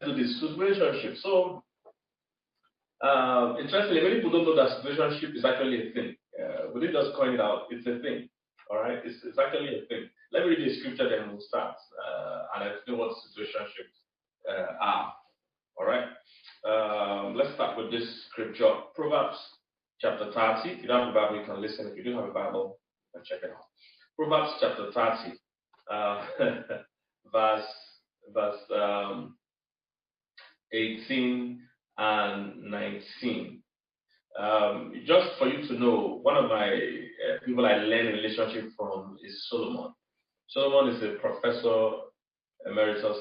do this situationship. So, interestingly, many people don't know that situationship is actually a thing. We didn't just coin it out, it's a thing. All right, it's actually a thing. Let me read the scripture, then we'll start and explain what situationships are. All right, let's start with this scripture, Proverbs chapter 30. If you don't have a Bible, you can listen. If you do have a Bible, you can check it out. Proverbs chapter 30, verse 18 and 19. Just for you to know, one of my people I learned relationship from is Solomon. Solomon is a professor emeritus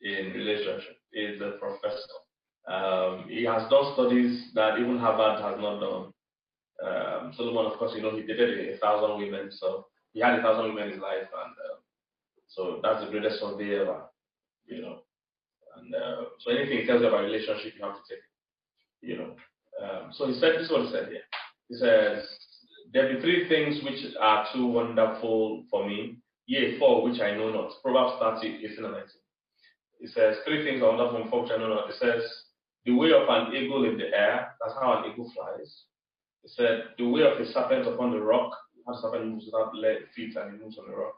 in relationship. He's a professor. He has done studies that even Harvard has not done. Solomon, of course, he dated 1,000 women, so he had 1,000 women in his life, and so that's the greatest survey ever, And so anything he tells you about relationship, you have to take it, So he said, this is what he said here. He says, there be three things which are too wonderful for me, yea, four which I know not. Proverbs 30, 18 and 19. He says, three things are wonderful for which I know not. He says, the way of an eagle in the air, that's how an eagle flies. He said, the way of a serpent upon the rock, how the serpent moves without feet and it moves on the rock.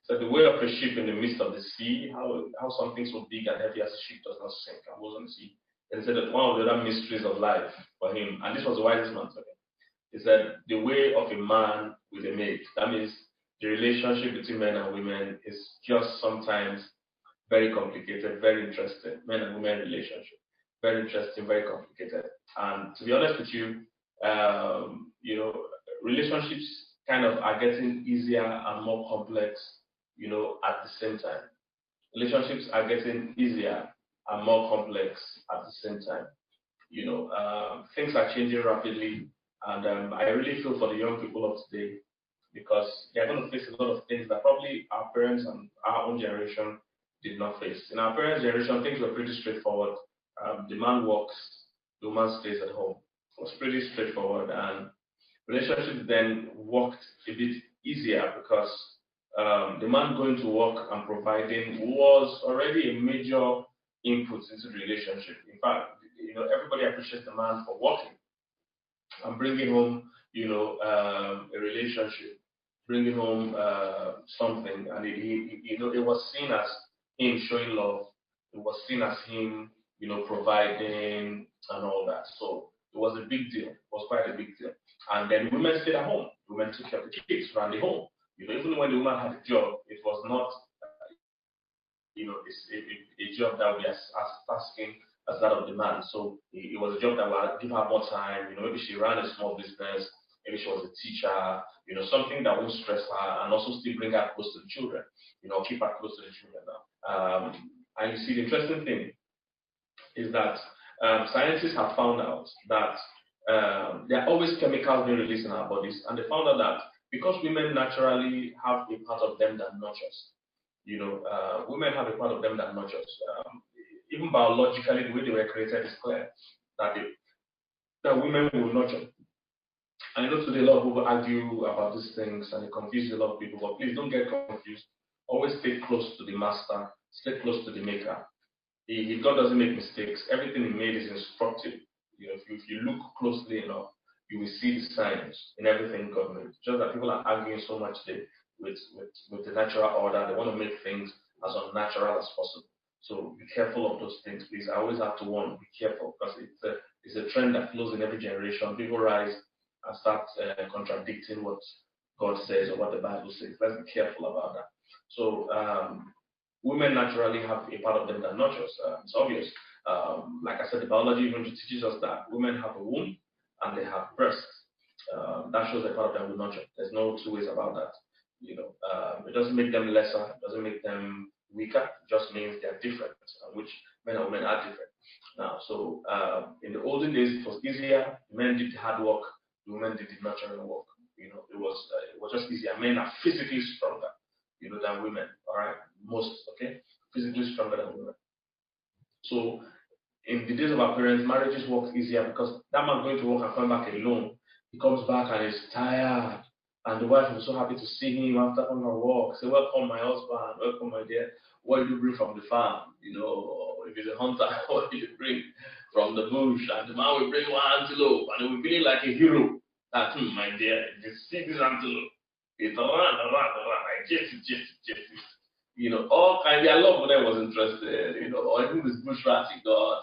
So the way of a ship in the midst of the sea, how something so big and heavy as a ship does not sink and goes on the sea. And he said that one of the other mysteries of life for him, and this was the wisest man for him, he said the way of a man with a mate. That means the relationship between men and women is just sometimes very complicated, very interesting. Men and women relationship, very interesting, very complicated. And to be honest with you, relationships kind of are getting easier and more complex, at the same time. Relationships are getting easier and more complex at the same time. Things are changing rapidly, and I really feel for the young people of today because they're going to face a lot of things that probably our parents and our own generation did not face. In our parents' generation, things were pretty straightforward. The man works, the woman stays at home. It was pretty straightforward, and relationships then worked a bit easier because the man going to work and providing was already a major input into the relationship. In fact, everybody appreciates the man for working and bringing home, a relationship, bringing home something, and it was seen as him showing love. It was seen as him, providing and all that. So it was a big deal. It was quite a big deal. And then women stayed at home. Women took care of the kids, ran the home. Even when the woman had a job, it was not, a job that would be as tasking as that of the man. So it was a job that would give her more time. Maybe she ran a small business, maybe she was a teacher, something that won't stress her and also still bring her close to the children, keep her close to the children now. And you see, the interesting thing is that scientists have found out that there are always chemicals being released in our bodies, and they found out that because women naturally have a part of them that nurtures, women have a part of them that nurtures. Even biologically, the way they were created is clear that women will nurture. I know today a lot of people argue about these things and it confuses a lot of people, but please don't get confused. Always stay close to the master, stay close to the maker. God doesn't make mistakes. Everything he made is instructive. If you look closely enough, you will see the signs in everything God made. Just that people are arguing so much today with the natural order. They want to make things as unnatural as possible. So be careful of those things, please. I always have to warn, be careful, because it's a trend that flows in every generation. People rise and start contradicting what God says or what the Bible says. Let's be careful about that. So women naturally have a part of them that nurtures. It's obvious. Like I said, the biology even teaches us that women have a womb and they have breasts. That shows a part of them will nurture. There's no two ways about that. It doesn't make them lesser. It doesn't make them weaker. It just means they're different, which men and women are different. Now, so in the olden days, it was easier. Men did the hard work. The women did the nurturing work. It was just easier. Men are physically stronger, than women. All right, most physically stronger than women. So in the days of our parents, marriages worked easier because that man going to work and come back alone. He comes back and is tired. And the wife was so happy to see him after on her walk. Say, welcome, my husband. Welcome, my dear. What did you bring from the farm? You know, if he's a hunter, what did you bring from the bush? And the man will bring one antelope, and he will be like a hero. That, my dear, you see this antelope. It's around. I chase it. You know, all kind. Their love for them was interested. You know, or even this bush rat he got.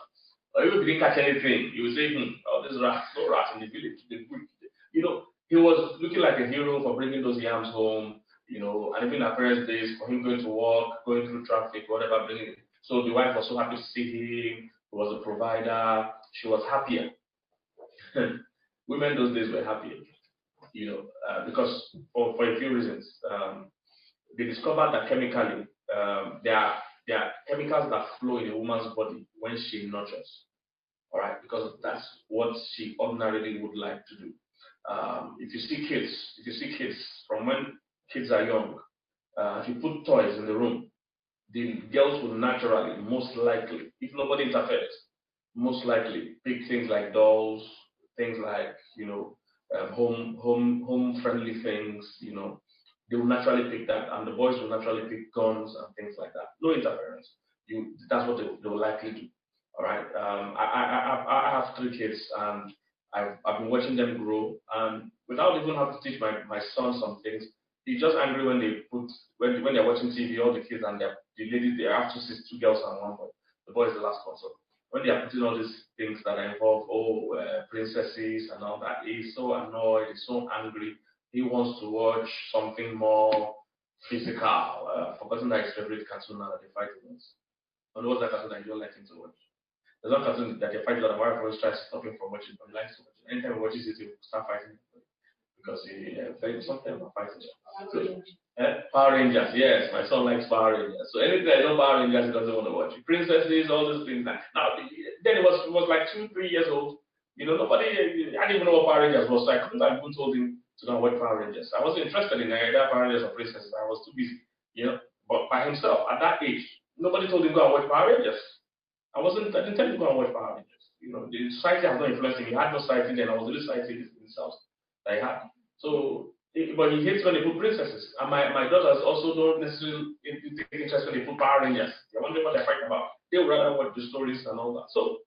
Or even if he didn't catch anything, you would say, oh, this rat, no rat in the village. The bush. You know, he was looking like a hero for bringing those yams home, you know, and even at parents' days, for him going to work, going through traffic, whatever, bringing it. So the wife was so happy to see him. He was a provider. She was happier. Women those days were happier, you know, because for a few reasons. They discovered that chemically, there are chemicals that flow in a woman's body when she nurtures. All right, because that's what she ordinarily would like to do. If you see kids from when kids are young, if you put toys in the room, the girls will naturally, most likely, if nobody interferes, most likely pick things like dolls, things like home friendly things. You know, they will naturally pick that, and the boys will naturally pick guns and things like that. No interference. That's what they will likely do. All right. I have three kids, and I've been watching them grow, and without even having to teach my son some things, he's just angry when they put when they're watching TV, all the kids and the ladies, they have two girls and one boy. The boy is the last one. So when they are putting all these things that involve princesses and all that, he's so annoyed, he's so angry. He wants to watch something more physical. Forgotten that his favorite cartoon now that they fight against. And what's that cartoon that you don't like him to watch? There's one cartoon that they fight a lot. My wife always tries to stop him from watching, but he likes to watch it. Anytime he watches it, he'll start fighting because he something about fighting. So, Power Rangers, yes, my son likes Power Rangers. So anything I know Power Rangers, he doesn't want to watch. Princesses, all those things. Now, then it was like 2, 3 years old. You know, nobody, I didn't even know what Power Rangers was, so I couldn't have even told him to go and watch Power Rangers. I wasn't interested in either Power Rangers or Princesses. I was too busy, you know. But by himself, at that age, nobody told him to go and watch Power Rangers. I didn't tell him to go and watch Power Rangers. You know, the society has no influence him. He had no society then. I was the only society in himself that he had. So, but he hates when they put princesses. And my daughters also don't necessarily take interest when they put Power Rangers. They're wondering what they're fighting about. They would rather watch the stories and all that. So,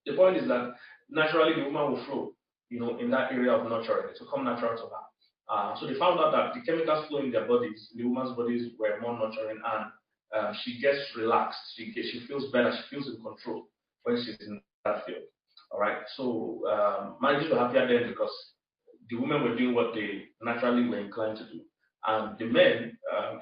the point is that naturally the woman will flow, you know, in that area of nurturing. It will come natural to her. So they found out that the chemicals flow in their bodies, the woman's bodies were more nurturing, and she gets relaxed. She feels better. She feels in control when she's in that field. All right. So marriages were happier then because the women were doing what they naturally were inclined to do, and the men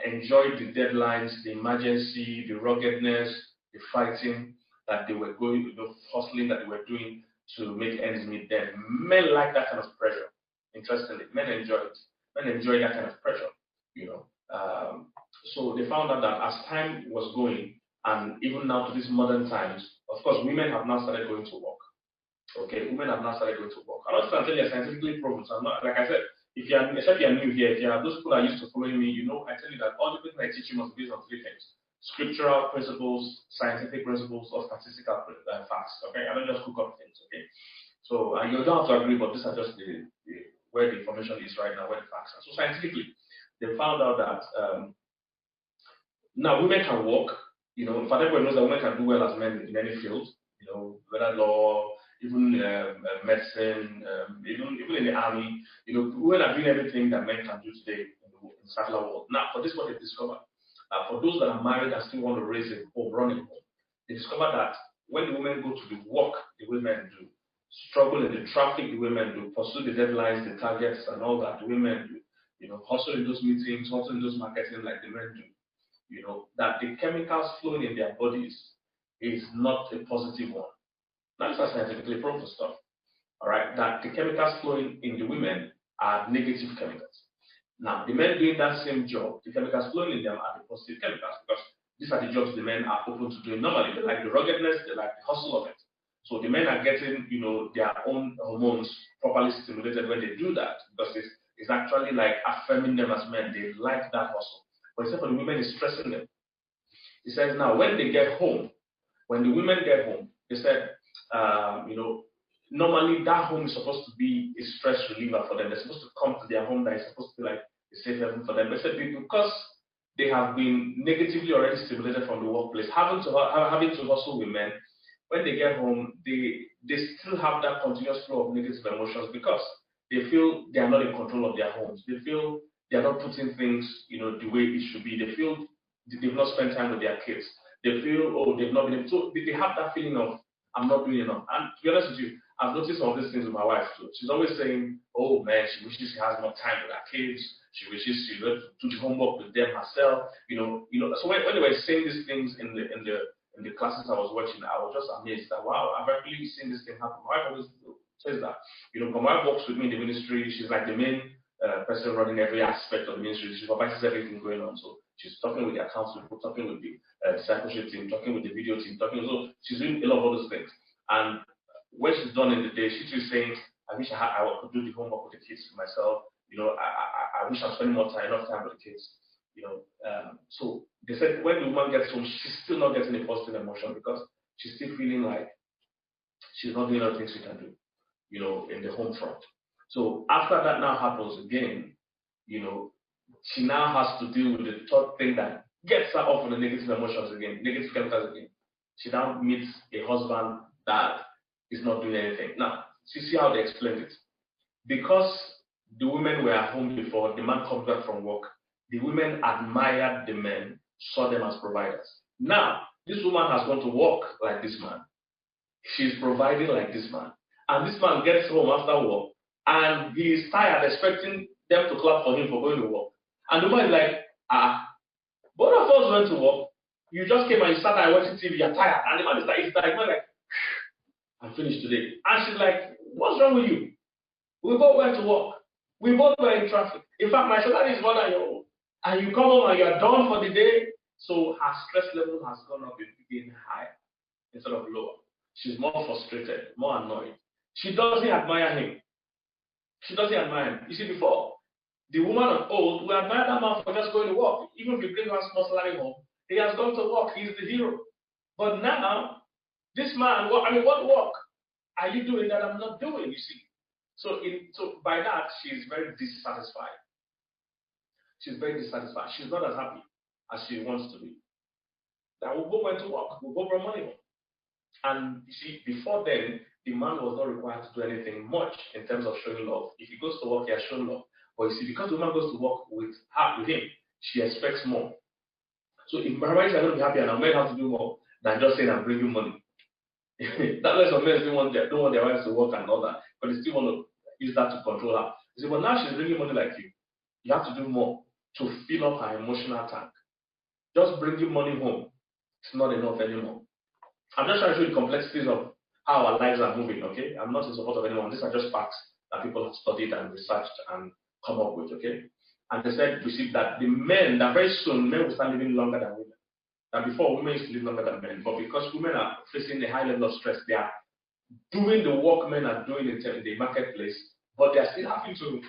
enjoyed the deadlines, the emergency, the ruggedness, the fighting that they were going, the hustling that they were doing to make ends meet. Then men like that kind of pressure. Interestingly, men enjoy it. Men enjoy that kind of pressure. You know. So they found out that as time was going, and even now to these modern times, of course, women have now started going to work. Okay, women have now started going to work. I'm not trying to tell you scientifically proven. So I'm not, like I said, if you are, except you are new here, if you are those people that are used to following me, you know, I tell you that all the things I teach you must be based on three things: scriptural principles, scientific principles, or statistical facts. Okay, I don't just cook up things. Okay, so you don't have to agree, but these are just where the information is right now, where the facts are. So scientifically, they found out that now women can work. You know, in fact, everyone knows that women can do well as men in any field. You know, whether law, even medicine, even in the army. You know, women are doing everything that men can do today in the secular world. Now, for this, what they discovered, for those that are married and still want to raise a home, run a home, they discovered that when the women go to the work, the women do struggle in the traffic, the women do pursue the deadlines, the targets, and all that. The women do, you know, hustle in those meetings, hustle in those marketing like the men do. You know, that the chemicals flowing in their bodies is not a positive one. That's not scientifically proven stuff. All right, that the chemicals flowing in the women are negative chemicals. Now, the men doing that same job, the chemicals flowing in them are the positive chemicals because these are the jobs the men are open to doing normally. They like the ruggedness, they like the hustle of it. So the men are getting, you know, their own hormones properly stimulated when they do that because it's actually like affirming them as men. They like that hustle. But except for the women, it's stressing them. He says now when they get home, when the women get home, they said, you know, normally that home is supposed to be a stress reliever for them. They're supposed to come to their home that is supposed to be like a safe haven for them. But because they have been negatively already stimulated from the workplace, having to hustle with men, when they get home, they still have that continuous flow of negative emotions because they feel they are not in control of their homes. They feel they are not putting things, the way it should be. They feel they've not spent time with their kids. They feel, oh, they've not been able. So they have that feeling of I'm not doing enough. And to be honest with you, I've noticed all these things with my wife too. She's always saying, "Oh man, she wishes she has more time with her kids. She wishes she would do the homework with them herself." So when they were saying these things in the classes I was watching, I was just amazed that wow, I've actually seen this thing happen. My wife always says that. My wife works with me in the ministry. She's like the main person running every aspect of the ministry. She supervises everything going on. So she's talking with the accounts people, talking with the discipleship team, talking with the video team, so she's doing a lot of all those things. And when she's done in the day, she's just saying, I wish I could do the homework with the kids myself. I wish I'm spending enough time with the kids. So they said when the woman gets home, she's still not getting a positive emotion because she's still feeling like she's not doing all the things she can do, in the home front. So after that now happens again, she now has to deal with the third thing that gets her off on the negative emotions again, negative chemicals again. She now meets a husband that is not doing anything. Now, see how they explained it. Because the women were at home before, the man comes back from work, the women admired the men, saw them as providers. Now, this woman has gone to work like this man. She's providing like this man. And this man gets home after work, and he is tired, expecting them to clap for him for going to work. And the woman is like, both of us went to work. You just came and you sat and watching TV, you're tired. And the man is like, I'm finished today. And she's like, what's wrong with you? We both went to work. We both were in traffic. In fact, my salary is more than your own. And you come home and you're done for the day. So her stress level has gone up and became higher instead of lower. She's more frustrated, more annoyed. She doesn't admire him. She doesn't admire him. You see, before, the woman of old will admire that man for just going to work. Even if you bring one small salary home, he has gone to work. He's the hero. But now, this man, what work are you doing that I'm not doing, you see? So by that, she's very dissatisfied. She's very dissatisfied. She's not as happy as she wants to be. That we both went to work. We both brought money home. And you see, before then, the man was not required to do anything much in terms of showing love. If he goes to work, he has shown love. But you see, because the woman goes to work with him, she expects more. So if my wife is going to be happy and men have to do more than just saying I'm bringing money. That's why some men don't want their wives to work and all that, but they still want to use that to control her. You see, but now she's bringing money like you. You have to do more to fill up her emotional tank. Just bringing money home, it's not enough anymore. I'm just trying to show you the complexities of how our lives are moving, okay? I'm not in support of anyone. These are just facts that people have studied and researched and come up with, okay? And they said, we see that that very soon men will start living longer than women. That before, women used to live longer than men, but because women are facing a high level of stress, they are doing the work men are doing in the marketplace, but they are still having to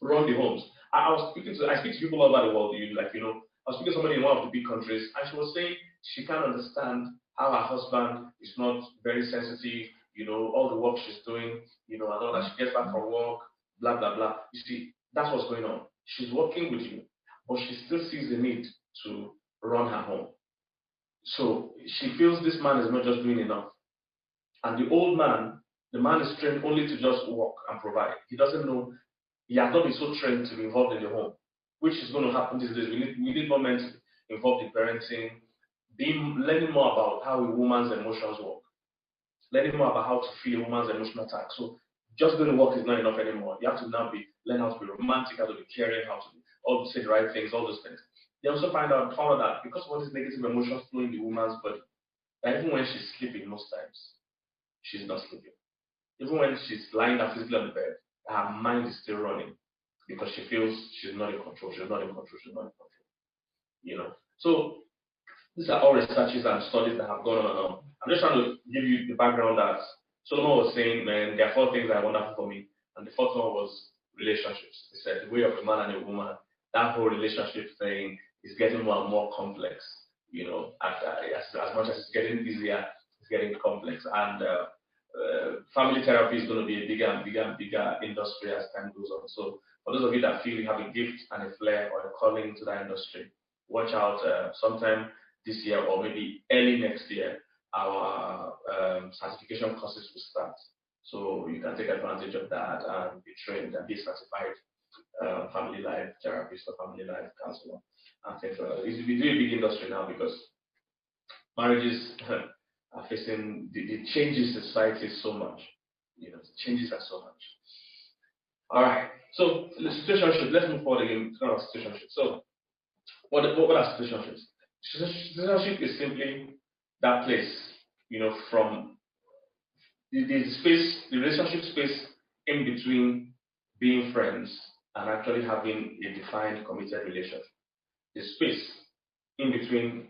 run the homes. I speak to people all over the world, I was speaking to somebody in one of the big countries, and she was saying she can't understand how her husband is not very sensitive, all the work she's doing, and all that. She gets back from work, blah, blah, blah. You see, that's what's going on. She's working with you, but she still sees the need to run her home. So she feels this man is not just doing enough. And the man is trained only to just work and provide. He doesn't know, he has not been so trained to be involved in the home, which is going to happen these days. We need more men to involved in parenting, learning more about how a woman's emotions work, learning more about how to feel a woman's emotional tank. So just going to work is not enough anymore. You have to now learn how to be romantic, how to be caring, how to say the right things, all those things. They also found out that because of all these negative emotions flowing in the woman's body, that even when she's sleeping, most times, she's not sleeping. Even when she's lying down physically on the bed, her mind is still running because she feels she's not in control. So these are all researches and studies that have gone on and on. I'm just trying to give you the background that Solomon was saying, man, there are 4 things that are wonderful for me. And the 4th one was relationships. He said the way of a man and a woman, that whole relationship thing is getting more and more complex. As much as it's getting easier, it's getting complex. And family therapy is going to be a bigger and bigger and bigger industry as time goes on. So for those of you that feel you have a gift and a flair or a calling to that industry, watch out. Sometime this year or maybe early next year, our certification courses will start. So you can take advantage of that and be trained and be certified family life therapist or family life counselor and things like that. It's a big industry now because marriages are facing the changes in society so much. The changes are so much. All right. So the situationship. Let's move forward again to our situationship. So what are situationships? Situationship is simply that place, from the space, the relationship space in between being friends and actually having a defined committed relationship. The space in between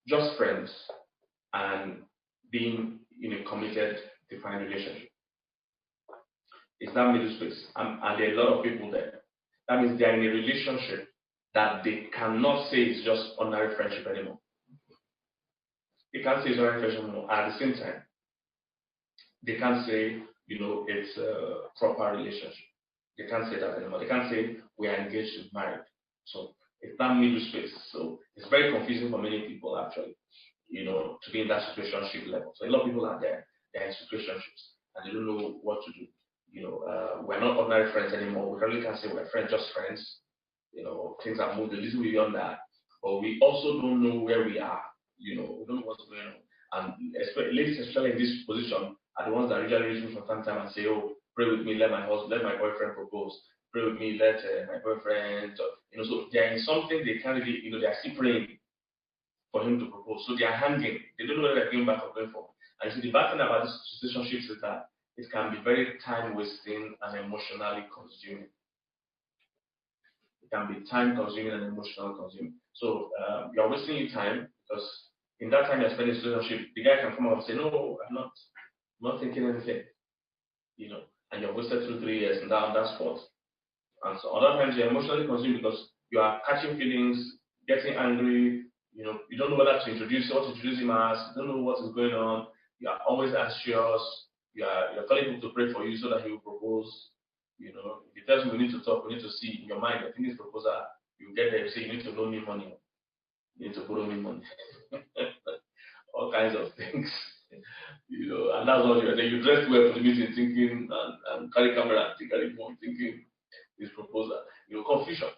just friends and being in a committed, defined relationship. It's that middle space. And there are a lot of people there. That means they're in a relationship that they cannot say is just ordinary friendship anymore. They can't say it's ordinary friendship anymore. At the same time, they can't say, it's a proper relationship. They can't say that anymore. They can't say we are engaged to married. So it's that middle space. So it's very confusing for many people actually, to be in that situationship level. So a lot of people are there, they're in situationships and they don't know what to do. We're not ordinary friends anymore. We really can't say we're friends, just friends. Things have moved a little beyond that. But we also don't know where we are. We don't know what's going on. And ladies, especially in this position, are the ones that usually reach me from time to time and say, "Oh, pray with me, let my boyfriend propose. Pray with me, let my boyfriend." So they're in something they can't really, they're still praying for him to propose. So they are hanging. They don't know whether they're going back or going forward. And so the bad thing about this relationships is that it can be very time wasting and emotionally consuming. It can be time consuming and emotional consuming. So you're wasting your time because in that time you're spending in a relationship, the guy can come out and say, "No, I'm not thinking anything," and you've wasted 2-3 years and that's fault. And so other times you're emotionally consumed because you are catching feelings, getting angry, you don't know whether to what to introduce him as, you don't know what is going on, you are always anxious, you're telling him to pray for you so that he will propose. If he tells you we need to talk, we need to see in your mind, I think this proposal, you get there, you say you need to loan me money, you need to borrow me money. All kinds of things. And that's all you're saying. You dress well for the meeting thinking and carry camera and carry phone thinking this proposal. Confusion.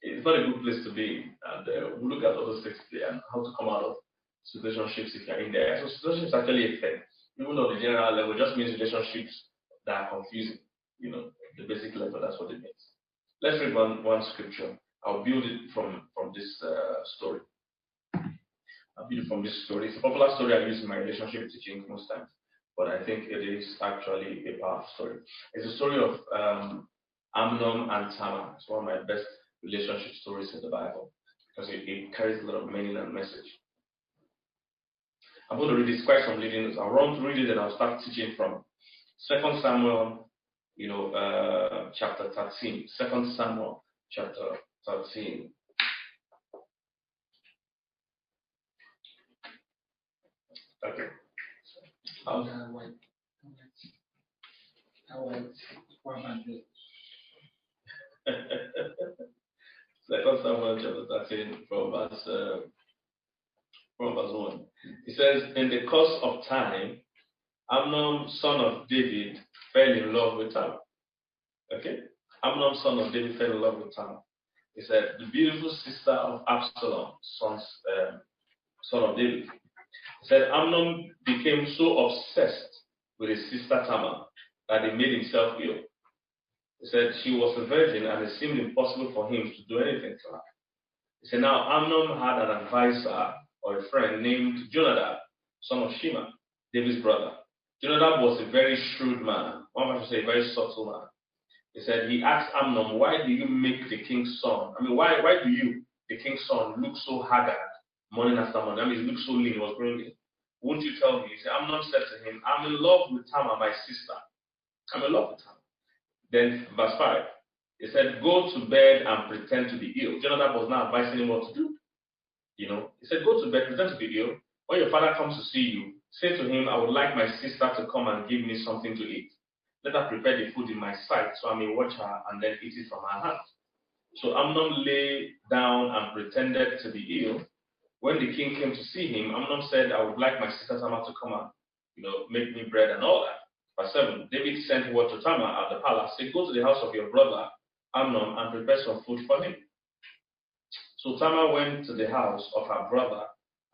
It's not a good place to be. And we look at other things there and how to come out of situationships if you're in there. So situationships actually a thing. Even though the general level just means relationships that are confusing. The basic level, that's what it means. Let's read one scripture. I'll build it from this story. It's a popular story I use in my relationship teaching most times, but I think it is actually a powerful story. It's a story of Amnon and Tamar. It's one of my best relationship stories in the Bible because it carries a lot of meaning and message. I'm going to read this quite some leading. I'll run to read it and I'll start teaching from 2 Samuel, chapter 13. 2 Samuel, chapter 13. Okay. Second Samuel chapter 13 from verse 1. It says, "In the course of time, Amnon, son of David, fell in love with Tamar." Okay? Amnon, son of David, fell in love with Tamar. He said, the beautiful sister of Absalom, son of David. He said, Amnon became so obsessed with his sister Tamar that he made himself ill. He said she was a virgin and it seemed impossible for him to do anything to her. He said, now Amnon had an advisor or a friend named Jonadab, son of Shema, David's brother. Jonadab was a very shrewd man, one might say a very subtle man. He said, he asked Amnon, why do you make the king's son? Why do you, the king's son, look so haggard morning after morning? He looked so lean, he was growing lean. Won't you tell me? He said, Amnon said to him, I'm in love with Tamar, my sister. I'm in love with Tamar. Then, verse 5, he said, go to bed and pretend to be ill. Jonathan was now advising him what to do. He said, go to bed, pretend to be ill. When your father comes to see you, Say to him, I would like my sister to come and give me something to eat. Let her prepare the food in my sight, so I may watch her and then eat it from her hand. So Amnon lay down and pretended to be ill. When the king came to see him, Amnon said, I would like my sister Tamar to come and, make me bread and all that. Verse 7, David sent word to Tamar at the palace, say, go to the house of your brother Amnon and prepare some food for him. So Tamar went to the house of her brother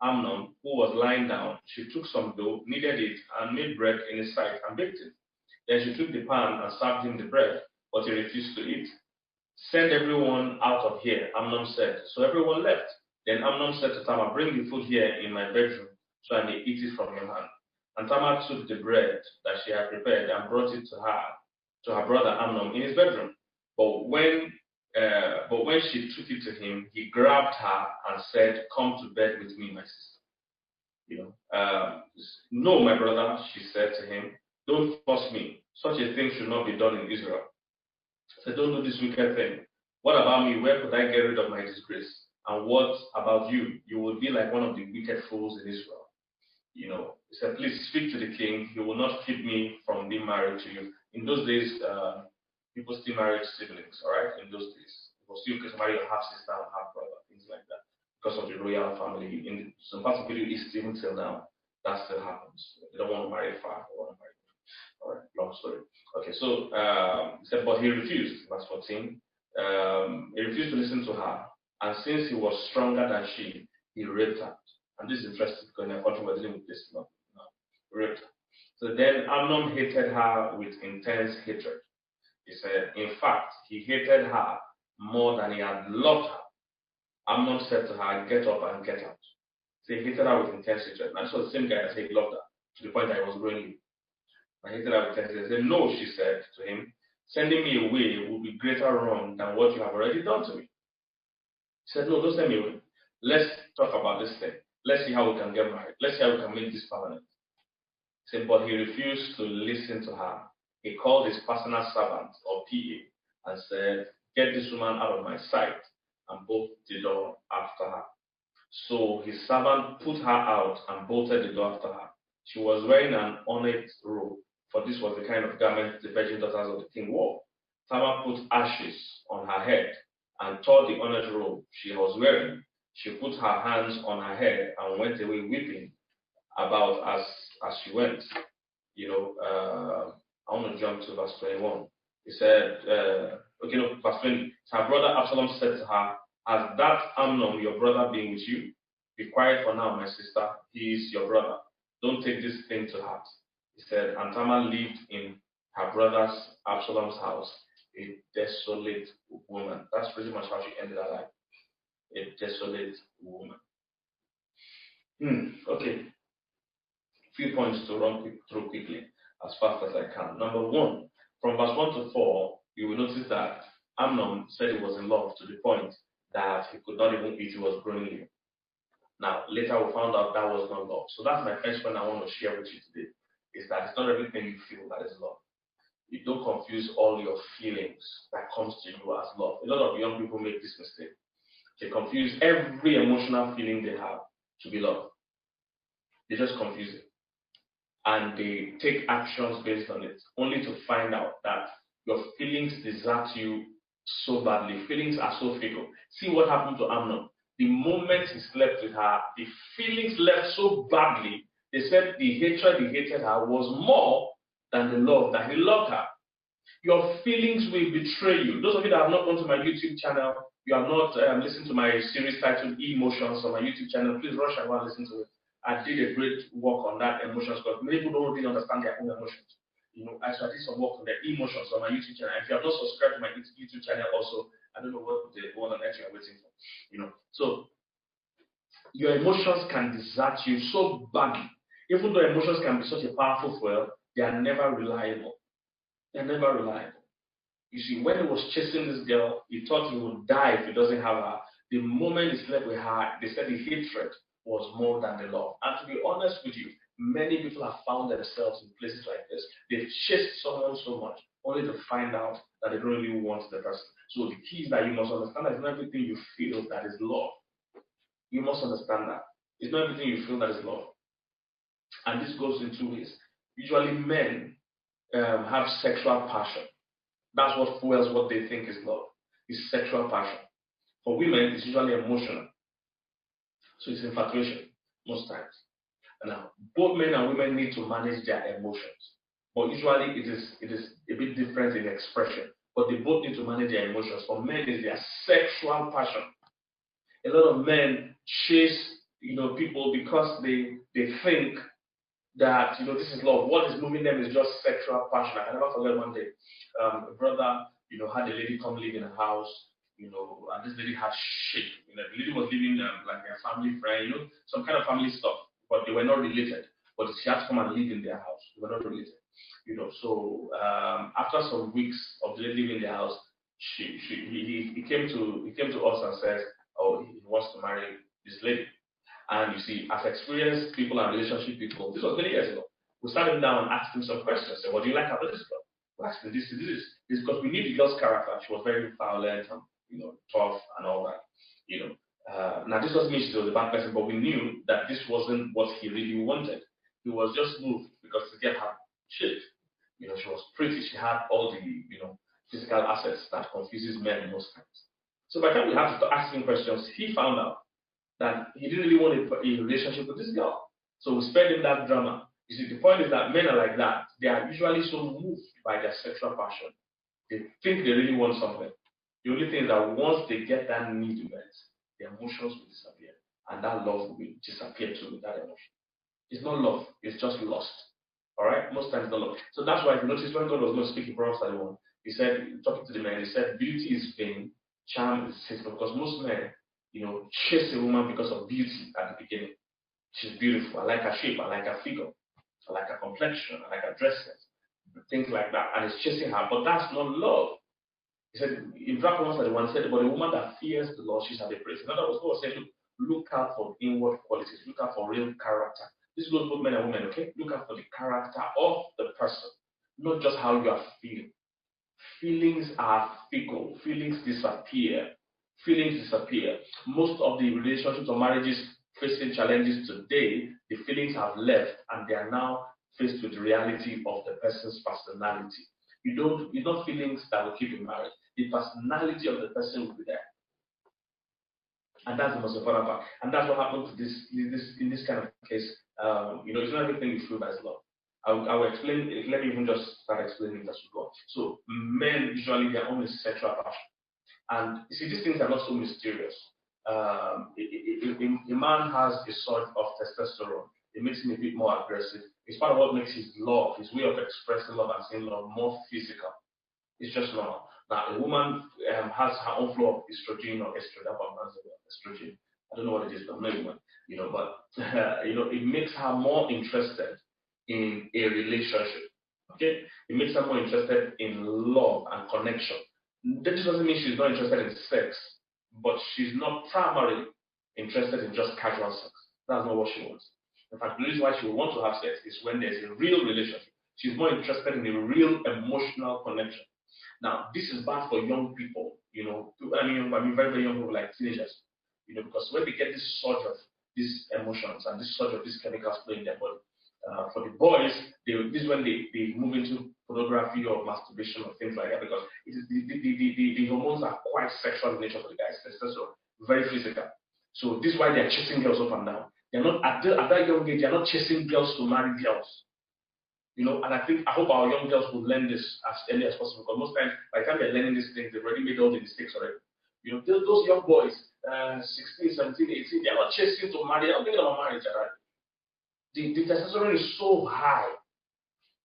Amnon, who was lying down. She took some dough, kneaded it, and made bread in his sight and baked it. Then she took the pan and served him the bread, but he refused to eat. Send everyone out of here, Amnon said. So everyone left. Then Amnon said to Tamar, bring the food here in my bedroom, so I may eat it from your hand. And Tamar took the bread that she had prepared and brought it to her brother Amnon in his bedroom. But when she took it to him, he grabbed her and said, come to bed with me, my sister. No, my brother, she said to him, don't force me. Such a thing should not be done in Israel. Said, don't do this wicked thing. What about me? Where could I get rid of my disgrace? And what about you? You will be like one of the wicked fools in Israel. He said, please speak to the king. He will not keep me from being married to you. In those days, people still married siblings, all right? In those days. People still could marry a half sister and half brother, things like that. Because of the royal family. In some parts of the Middle East, even till now, that still happens. They don't want to marry far, they want to marry. All right, long story. Okay, so he said, but he refused, verse 14. He refused to listen to her, and since he was stronger than she, he raped her. And this is interesting because in our country we're dealing with this now. Raped her. So then Amnon hated her with intense hatred. He said, in fact, he hated her more than he had loved her. Amnon said to her, get up and get out. So he hated her with intense hatred. And this was the same guy that said he loved her, to the point that he was growing. I hated her with intense hatred. He said, no, she said to him, sending me away will be greater wrong than what you have already done to me. He said, no, don't send me away. Let's talk about this thing. Let's see how we can get married. Let's see how we can make this permanent. He said, but he refused to listen to her. He called his personal servant, or PA, and said, get this woman out of my sight, and bolted the door after her. So his servant put her out and bolted the door after her. She was wearing an ornate robe, for this was the kind of garment the virgin daughters of the king wore. Tamar put ashes on her head and tore the ornate robe she was wearing. She put her hands on her head and went away weeping about as she went. I want to jump to verse 21. He said, verse 20. Her brother Absalom said to her, has that Amnon, your brother, been with you? Be quiet for now, my sister. He is your brother. Don't take this thing to heart. He said, and Tamar lived in her brother's Absalom's house, a desolate woman. That's pretty much how she ended her life. A desolate woman. Okay. Few points to run through quickly, as fast as I can. Number one, from verse 1 to 4, you will notice that Amnon said he was in love to the point that he could not even eat, he was growing. Now, later we found out that was not love. So that's my first point I want to share with you today, is that it's not everything you feel that is love. You don't confuse all your feelings that comes to you as love. A lot of young people make this mistake. They confuse every emotional feeling they have to be love. They just confuse it. And they take actions based on it, only to find out that your feelings desert you so badly. Feelings are so fickle. See what happened to Amnon. The moment he slept with her, the feelings left so badly. They said the hatred he hated her was more than the love that he loved her. Your feelings will betray you. Those of you that have not gone to my YouTube channel, you have not listened to my series titled Emotions on my YouTube channel, please rush and go and listen to it. I did a great work on that emotions because many people don't really understand their own emotions. I did some work on the emotions on my YouTube channel. If you have not subscribed to my YouTube channel also, I don't know what on earth you are waiting for. So your emotions can desert you so badly. Even though emotions can be such a powerful fuel, they are never reliable. They're never reliable. You see, when he was chasing this girl, he thought he would die if he doesn't have her. The moment he slept with her, they said the hatred was more than the love. And to be honest with you, many people have found themselves in places like this. They've chased someone so much, only to find out that they don't really want the person. So the key is that you must understand that it's not everything you feel that is love. You must understand that. It's not everything you feel that is love. And this goes in two ways. Usually, men have sexual passion. That's what fuels what they think is love. Is sexual passion. For women, it's usually emotional. So it's infatuation most times. Now, both men and women need to manage their emotions, but usually it is a bit different in expression. But they both need to manage their emotions. For men, it's their sexual passion. A lot of men chase people because they think that this is love. What is moving them is just sexual passion. I can never forget one day, a brother had a lady come live in a house, and this lady had shit. The lady was living like a family friend, some kind of family stuff, but they were not related. But she had to come and live in their house. They were not related, So after some weeks of the lady living in their house, he came to us and said, oh, he wants to marry this lady. And you see, as experienced people and relationship people, this was many years ago, we sat him down and asked him some questions. Say, what do you like about this girl? We asked him this. It's because we knew the girl's character. She was very violent and tough and all that. Now this doesn't mean she was a bad person, but we knew that this wasn't what he really wanted. He was just moved because the girl had shit. She was pretty. She had all the physical assets that confuses men most times. So by the time we had to start asking questions, he found out that he didn't really want a relationship with this girl. So we spared him that drama. You see, the point is that men are like that. They are usually so moved by their sexual passion. They think they really want something. The only thing is that once they get that need met, their emotions will disappear. And that love will disappear too with that emotion. It's not love, it's just lust. Alright? Most times not love. So that's why if you notice when God was going to speak in Proverbs 31, he said, talking to the men, he said, beauty is vain, charm is deceitful. Because most men chase a woman because of beauty at the beginning. She's beautiful. I like her shape. I like her figure. I like her complexion. I like her dress sense. Things like that. And it's chasing her. But that's not love. He said, in Proverbs 31, he said, but a woman that fears the Lord, she shall be praised. In other words, God said, look out for inward qualities. Look out for real character. This goes both men and women, okay? Look out for the character of the person, not just how you are feeling. Feelings are fickle. Feelings disappear. Most of the relationships or marriages facing challenges today, the feelings have left and they are now faced with the reality of the person's personality. It's not feelings that will keep you married. The personality of the person will be there. And that's the most important part. And that's what happened to this in this kind of case. It's not everything you feel that is love. I will explain. Let me even just start explaining as we go. So men usually their own is sexual passion. And you see, these things are not so mysterious. A man has a sort of testosterone. It makes him a bit more aggressive. It's part of what makes his love, his way of expressing love and saying love, more physical. It's just normal. Now, a woman has her own flow of estrogen or estrogen. I don't know what it is, but I'm not a woman. But it makes her more interested in a relationship. Okay, it makes her more interested in love and connection. That doesn't mean she's not interested in sex, but she's not primarily interested in just casual sex. That's not what she wants. In fact, the reason why she will want to have sex is when there's a real relationship. She's more interested in a real emotional connection. Now, this is bad for young people, I mean very, very young people like teenagers, because when they get this surge of these emotions and this surge of these chemicals playing their body, for the boys, this is when they move into pornography or masturbation or things like that, because it is the hormones are quite sexual in nature for the guys, testosterone, very physical. So this is why they're chasing girls up and down. They're not at that young age, they're not chasing girls to marry girls. And I hope our young girls will learn this as early as possible, because most times, by the time they're learning these things, they've already made all the mistakes already. Those young boys, 16, 17, 18, they're not chasing to marry, they're not thinking about marriage already. The testosterone is so high,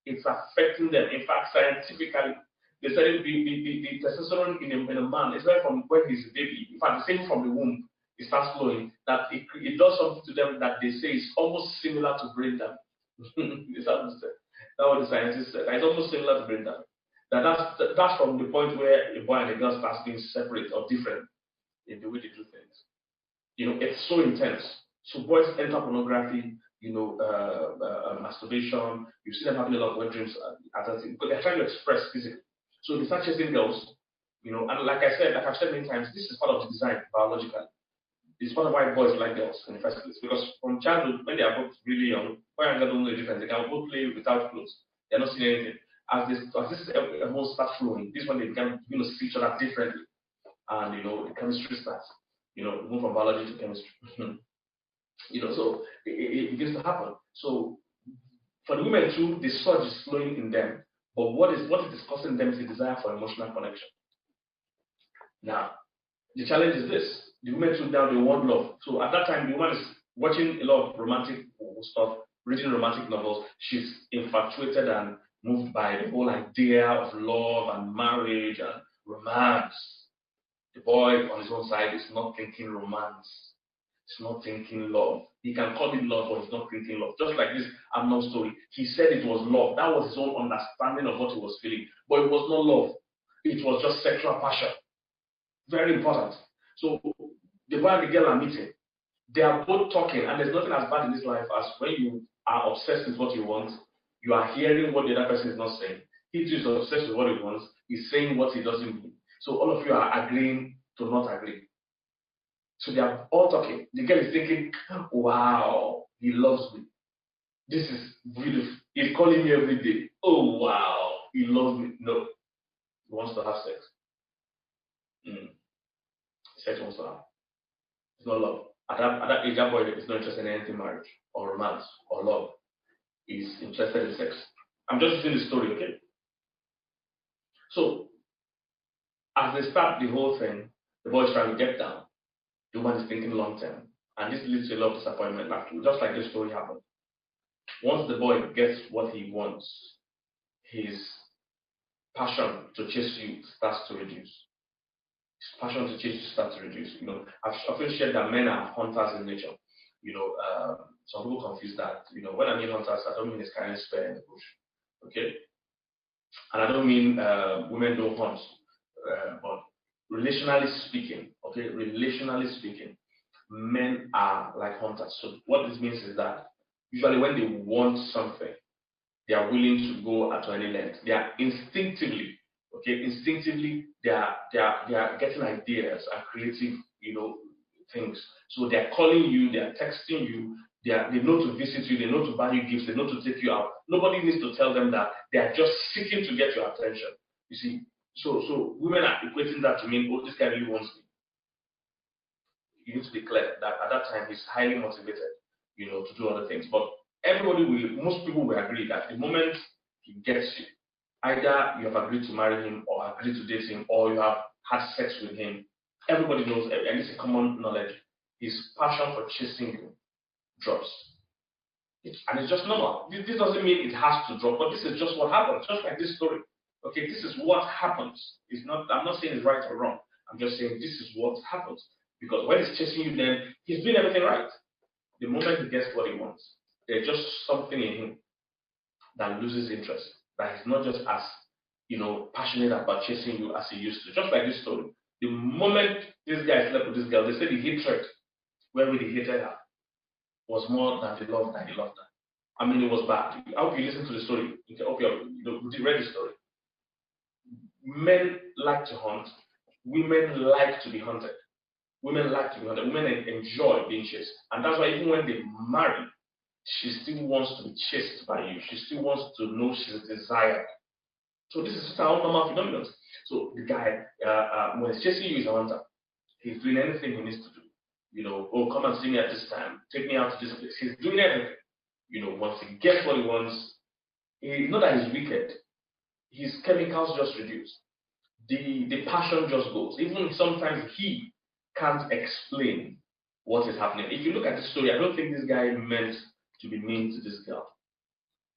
it's affecting them. In fact, scientifically, they said the testosterone in a man is right from when he's a baby. In fact, the same from the womb, it starts flowing, that it does something to them that they say is almost similar to brain damage. That's what the scientists said. It's almost similar to brain damage. That's from the point where a boy and a girl starts being separate or different in the way they do things. It's so intense. So boys enter pornography, masturbation. You see them having a lot of wet dreams, because they're trying to express physically. So they start chasing girls, and like I've said many times, this is part of the design biologically. it's part of why boys like girls in the first place. Because from childhood, when they are both really young, boy and girl don't know the difference. They can both play without clothes. They're not seeing anything. As this hormone starts flowing, this one they can see each other differently, and the chemistry starts. Move from biology to chemistry. So it begins to happen. So for the women too, the surge is flowing in them, but what is discussing them is the desire for emotional connection. Now, the challenge is this: the women too now they want love. So at that time, the woman is watching a lot of romantic stuff, reading romantic novels. She's infatuated and moved by the whole idea of love and marriage and romance. The boy on his own side is not thinking romance. He's not thinking love. He can call it love, but he's not thinking love. Just like this Amnon story. He said it was love. That was his own understanding of what he was feeling. But it was not love. It was just sexual passion. Very important. So the boy and the girl are meeting. They are both talking, and there's nothing as bad in this life as when you are obsessed with what you want. You are hearing what the other person is not saying. He too is obsessed with what he wants. He's saying what he doesn't mean. So all of you are agreeing to not agree. So they are all talking. The girl is thinking, wow, he loves me. This is beautiful. He's calling me every day. Oh, wow, he loves me. No, he wants to have sex. Sex wants to have. It's not love. At that age, that boy is not interested in anything marriage or romance or love. He's interested in sex. I'm just using the story, okay? So, as they start the whole thing, the boy is trying to get down. The woman is thinking long term. And this leads to a lot of disappointment, just like this story happened. Once the boy gets what he wants, his passion to chase you starts to reduce. His passion to chase you starts to reduce. I've often shared that men are hunters in nature. Some people confuse that. When I mean hunters, I don't mean it's carrying spear in the bush. Okay? And I don't mean women don't hunt. But relationally speaking, men are like hunters. So what this means is that usually when they want something, they are willing to go at any length. They are instinctively, they are getting ideas and creative, things. So they are calling you, they are texting you, they know to visit you, they know to buy you gifts, they know to take you out. Nobody needs to tell them that. They are just seeking to get your attention. You see, so women are equating that to mean, oh, this guy really wants me. You need to be clear that at that time he's highly motivated, to do other things. But most people will agree that the moment he gets you, either you have agreed to marry him or agreed to date him or you have had sex with him, everybody knows, and it's a common knowledge, his passion for chasing you drops. And it's just normal. This doesn't mean it has to drop, but this is just what happens, just like this story. Okay, this is what happens. I'm not saying it's right or wrong. I'm just saying this is what happens. Because when he's chasing you, then he's doing everything right. The moment he gets what he wants, there's just something in him that loses interest. That he's not just as passionate about chasing you as he used to. Just like this story. The moment this guy slept with this girl, they said the hatred, whereby he hated her, was more than the love that he loved her. I mean, it was bad. I hope you listen to the story. Okay, you read the story. Men like to hunt. Women like to be hunted. Women like to be hunted. Women enjoy being chased. And that's why even when they marry, she still wants to be chased by you. She still wants to know she's desired. So this is just our normal phenomenon. So the guy, when he's chasing you, he's a hunter. He's doing anything he needs to do. Oh, come and see me at this time. Take me out to this place. He's doing everything. Once he gets what he wants, not that he's wicked. His chemicals just reduce. The passion just goes. Even sometimes he can't explain what is happening. If you look at the story, I don't think this guy meant to be mean to this girl.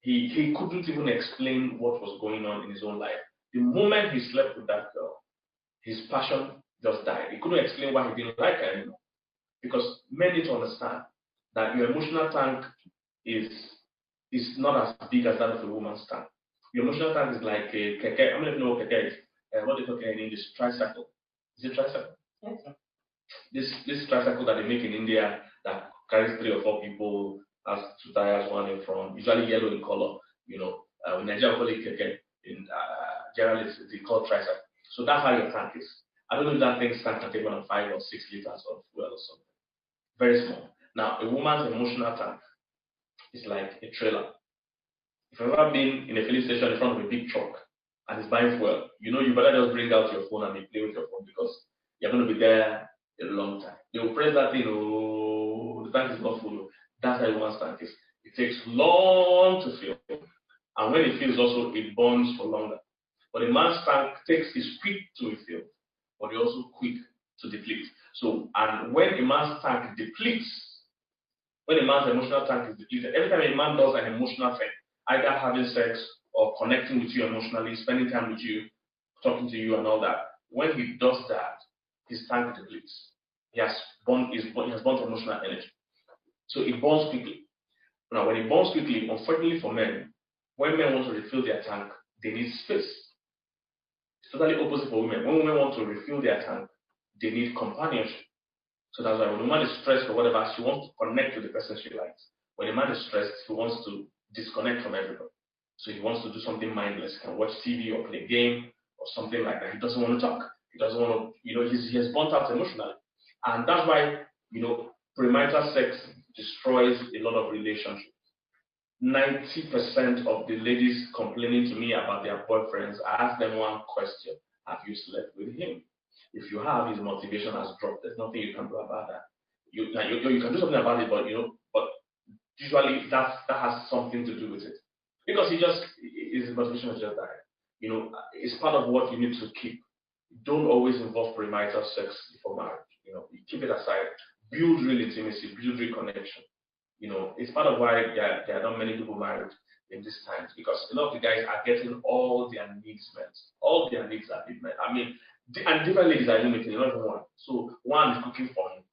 He couldn't even explain what was going on in his own life. The moment he slept with that girl, his passion just died. He couldn't explain why he didn't like her anymore. Because men need to understand that your emotional tank is not as big as that of a woman's tank. Your emotional tank is like a keke. How many of you know what keke is? What they call in English? Tricycle. Is it tricycle? Yes, sir. This tricycle that they make in India that carries 3 or 4 people, has 2 tires, one in front, usually yellow in color. In Nigeria we call it keke. In generally it's called tricycle. So that's how your tank is. I don't know if that thing can take 5 or 6 liters of fuel or something. Very small. Now, a woman's emotional tank is like a trailer. If you've ever been in a filling station in front of a big truck and it's buying fuel, you better just bring out your phone and be playing with your phone because you're going to be there a long time. They will press that thing, oh, the tank is not full. That's how a woman's tank is. It takes long to fill. And when it fills also, it burns for longer. But a man's tank is quick to refill, but it's also quick to deplete. So, and when a man's tank depletes, when a man's emotional tank is depleted, every time a man does an emotional thing, either having sex or connecting with you emotionally, spending time with you, talking to you and all that, when he does that, his tank depletes. He has burnt emotional energy. So it burns quickly. Now, when it burns quickly, unfortunately for men, when men want to refill their tank, they need space. It's totally opposite for women. When women want to refill their tank, they need companionship. So that's why when a woman is stressed or whatever, she wants to connect with the person she likes. When a man is stressed, he wants to disconnect from everybody. So he wants to do something mindless. He can watch TV or play a game or something like that. He doesn't want to talk. He doesn't want to, he has burnt out emotionally. And that's why, premarital sex destroys a lot of relationships. 90% of the ladies complaining to me about their boyfriends, I ask them one question: have you slept with him? If you have, his motivation has dropped. There's nothing you can do about that. You can do something about it, but usually that has something to do with it, because his motivation has just died. It's part of what you need to keep. Don't always involve premarital sex before marriage. You keep it aside. Build real intimacy. Build real connection. It's part of why there are not many people married in these times, because a lot of the guys are getting all their needs met. All their needs are being met. I mean, and different ladies are even meeting, not even one. So one is cooking for him,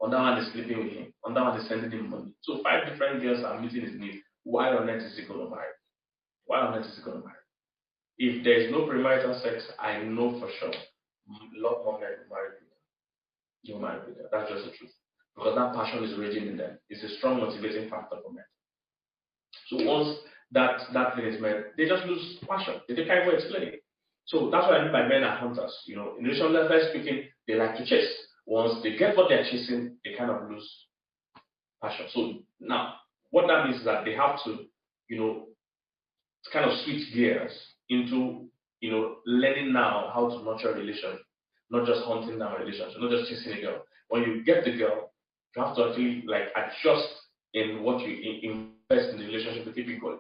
another one is sleeping with him, another one is sending him money. So 5 different girls are meeting his needs. Why on earth is he going to marry? Why on earth is he going to marry? If there is no premarital sex, I know for sure a lot more men will marry people. You marry people. That's just the truth. Because that passion is raging in them. It's a strong motivating factor for men. So once that thing is met, they just lose passion. They can't even explain it. So that's what I mean by men are hunters. In relationship speaking, they like to chase. Once they get what they're chasing, they kind of lose passion. So now, what that means is that they have to, kind of switch gears into, learning now how to nurture a relationship, not just hunting down a relationship, not just chasing a girl. When you get the girl, you have to actually adjust in what you invest in the relationship to keep it going.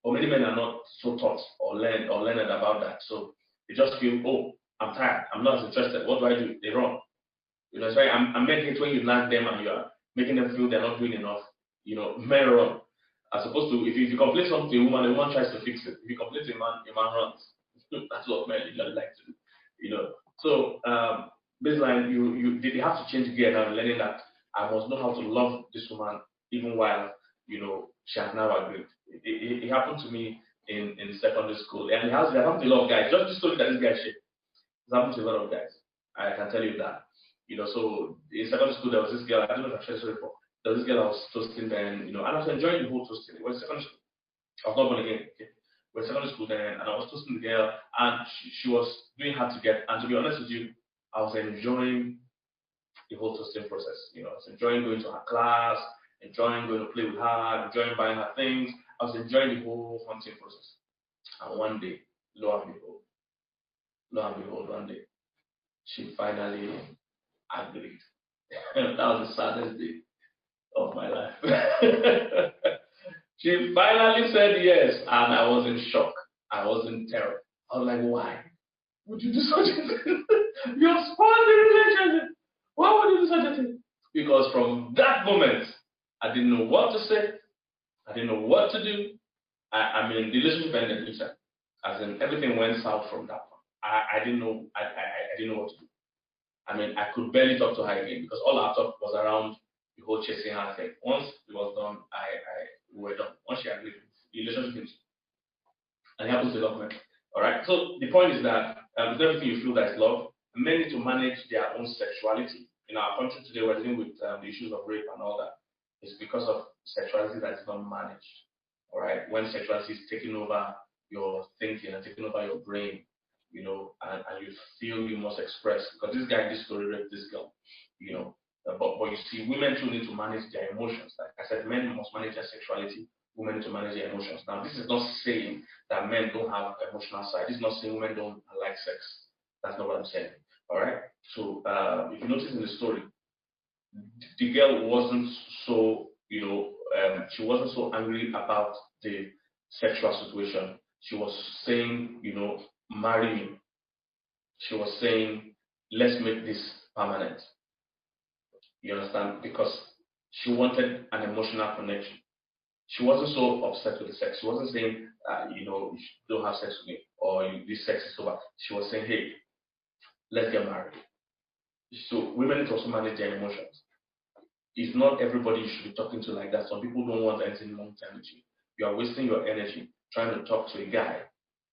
But many men are not so taught or learned about that. So they just feel, oh, I'm tired, I'm not interested. What do? They run. That's why I'm making it when you nag them and you are making them feel they're not doing enough. Men run. As opposed to, if you complain something to a woman tries to fix it. If you complain to a man runs. That's what men usually like to do. So baseline, they have to change gear now, learning that I must know how to love this woman even while she has now agreed. It happened to me in secondary school, and it happened to a lot of guys. Just this story that this guy shared. It happened to a lot of guys. I can tell you that. So in secondary school there was this girl. I don't know if I've shared this before. There was this girl I was toasting then, and I was enjoying the whole toasting. It was secondary school. I was not born again. Okay. We were secondary school then, and I was toasting the girl, and she was doing hard to get. And to be honest with you, I was enjoying the whole toasting process. I was enjoying going to her class, enjoying going to play with her, enjoying buying her things. I was enjoying the whole hunting process. And one day, lo and behold, one day, she finally agreed. That was the saddest day of my life. She finally said yes, and I was in shock. I was in terror. I was like, why would you do such a thing? You have spoiled the relationship. Why would you do such a thing? Because from that moment, I didn't know what to say. I didn't know what to do. I mean, the relationship ended later. As in, everything went south from that point. I didn't know. I didn't know what to do. I mean, I could barely talk to her again because all our talk was around the whole chasing her thing. Once it was done, we were done. Once she agreed, the relationship finished. And it happens to a lot of men. All right. So the point is that with everything you feel that is love, men need to manage their own sexuality. In our country today, we're dealing with the issues of rape and all that. It's because of sexuality that is not managed. All right. When sexuality is taking over your thinking and taking over your brain, and you feel you must express, because this guy in this story raped this girl, But you see, women too need to manage their emotions. Like I said, men must manage their sexuality, women need to manage their emotions. Now, this is not saying that men don't have emotional side. This is not saying women don't like sex. That's not what I'm saying. All right. So if you notice in the story, the girl wasn't so, she wasn't so angry about the sexual situation. She was saying, marry me. She was saying, let's make this permanent. You understand? Because she wanted an emotional connection. She wasn't so upset with the sex. She wasn't saying, you don't have sex with me or this sex is over. She was saying, hey, let's get married. So women need to also manage their emotions. It's not everybody you should be talking to like that. Some people don't want anything long term with you. You are wasting your energy trying to talk to a guy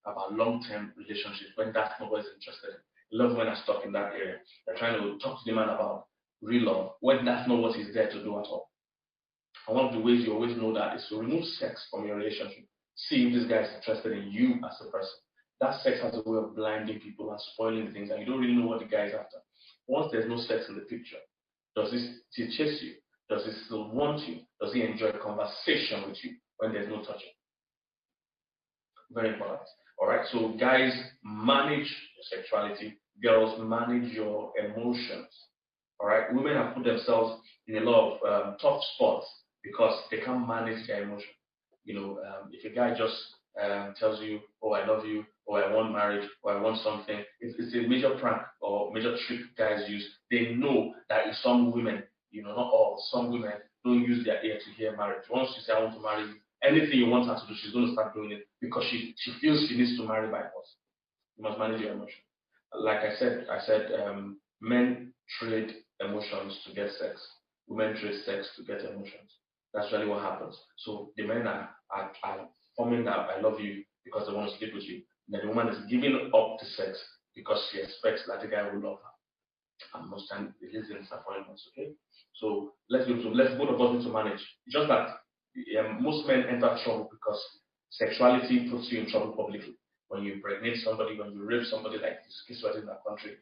about long term relationships when that's not what he's interested in. I love when I stuck in that area. They're trying to talk to the man about real love when that's not what he's there to do at all. And one of the ways you always know that is to remove sex from your relationship. See if this guy is interested in you as a person. That sex has a way of blinding people and spoiling things, and you don't really know what the guy is after. Once there's no sex in the picture, does he still chase you? Does he still want you? Does he enjoy conversation with you when there's no touching? Very important. All right. So guys, manage your sexuality. Girls, manage your emotions. All right. Women have put themselves in a lot of tough spots because they can't manage their emotion. If a guy just tells you, "Oh, I love you," or "I want marriage," or "I want something," it's a major prank or major trick guys use. They know that if some women, not all, some women don't use their ear to hear marriage. Once you say, "I want to marry you," anything you want her to do, she's going to start doing it because she feels she needs to marry by force. You must manage your emotion. Like I said, men trade emotions to get sex. Women trade sex to get emotions. That's really what happens. So the men are forming that "I love you" because they want to sleep with you. And then the woman is giving up the sex because she expects that the guy will love her. And most times it leads in disappointments. Okay. So let's both of us need to manage. Just that most men enter trouble because sexuality puts you in trouble publicly. When you impregnate somebody, when you rape somebody, like this case in that country,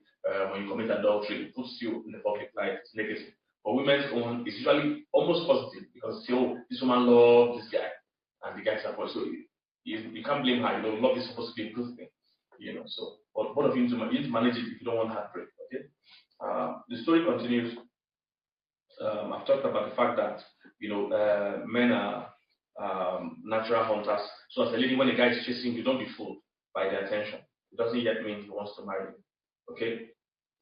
when you commit adultery, it puts you in the public light. It's negative. But women's own is usually almost positive because oh, this woman loves this guy, and the guy's supposed so you can't blame her. Love is supposed to be a good thing. So but both of you need to manage it if you don't want heartbreak. Okay. The story continues. I've talked about the fact that men are natural hunters. So as a lady, when a guy is chasing you, don't be fooled by the attention. It doesn't yet mean he wants to marry you. Okay?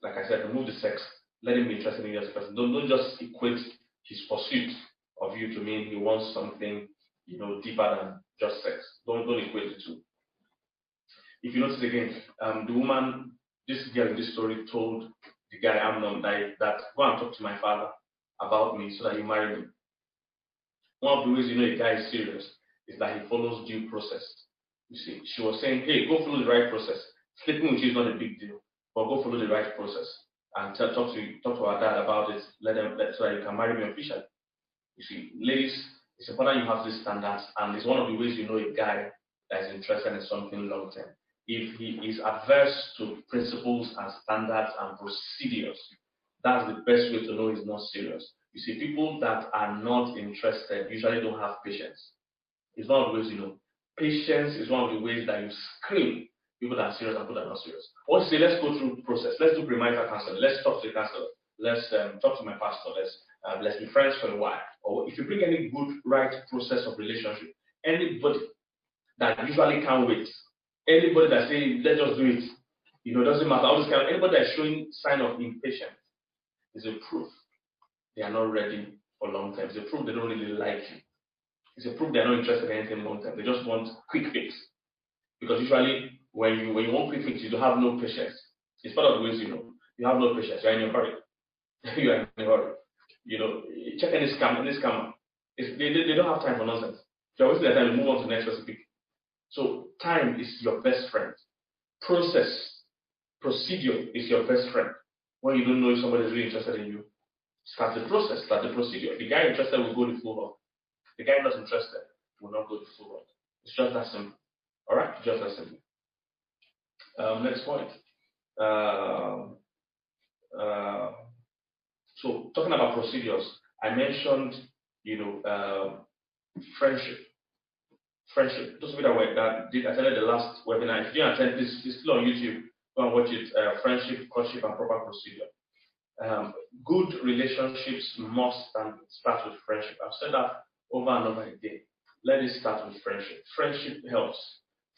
Like I said, remove the sex. Let him be interested in you as a person. Don't just equate his pursuit of you to mean he wants something deeper than just sex. Don't equate the two. If you notice again, the woman, this girl in this story told the guy Amnon that go and talk to my father about me so that you marry me. One of the ways you know a guy is serious is that he follows due process. You see, she was saying, hey, go follow the right process. Sleeping with you is not a big deal, but go follow the right process and talk to our dad about it. So that you can marry me officially. You see, ladies, it's important you have these standards, and it's one of the ways you know a guy that is interested in something long term. If he is adverse to principles and standards and procedures, that's the best way to know he's not serious. You see, people that are not interested usually don't have patience. It's one of the ways you know. Patience is one of the ways that you screen people that are serious and people that are not serious. Or you say, let's go through the process. Let's do premarital counseling. Let's talk to the counselor. Let's talk to my pastor. Let's be friends for a while. Or if you bring any good, right process of relationship, anybody that usually can't wait, anybody that say, let's just do it, it doesn't matter. All this kind of, anybody that's showing sign of impatience is a proof they are not ready for long term. It's a proof they don't really like you. It's a proof they're not interested in anything long term. They just want quick fix. Because usually when you want quick fix, you don't have no patience. It's part of the ways you know. You have no patience. You're in a hurry. You are in a hurry. Check any scammer. They don't have time for nonsense. If you're wasting their time, move on to the next recipe. So time is your best friend. Procedure is your best friend. When you don't know if somebody is really interested in you, start the process, start the procedure. The guy interested will go the full route. The guy not interested will not go the full route. It's just that simple. All right, just that simple. Next point. Uh, uh, So talking about procedures, I mentioned, friendship. Friendship. Those of you that did attended the last webinar, if you didn't attend this, it's still on YouTube. Go and watch it. Friendship, courtship, and proper procedure. Good relationships must start with friendship. I've said that over and over again. Let it start with friendship. Friendship helps.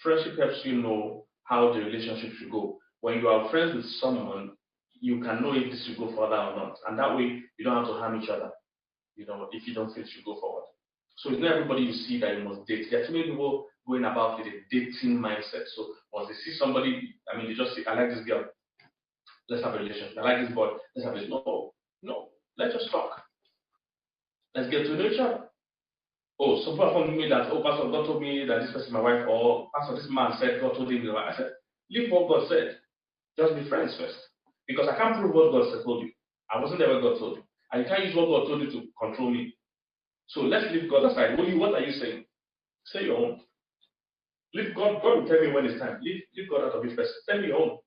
Friendship helps you know how the relationship should go. When you are friends with someone, you can know if this should go further or not. And that way, you don't have to harm each other, if you don't feel it should go forward. So it's not everybody you see that you must date. There are too many people going about with a dating mindset. So once they see somebody, they just say, I like this girl, let's have a relationship. I like this boy, let's have a no. Let's just talk. Let's get to know each other. Oh, some people told me that, Pastor, God told me that this person is my wife, or Pastor, this man said God told him my wife. I said, leave what God said. Just be friends first. Because I can't prove what God said told you. I wasn't there when God told you. And you can't use what God told you to control me. So let's leave God aside. What are you saying? Say your own. Leave God. God will tell me when it's time. Leave God out of it first. Tell me your own.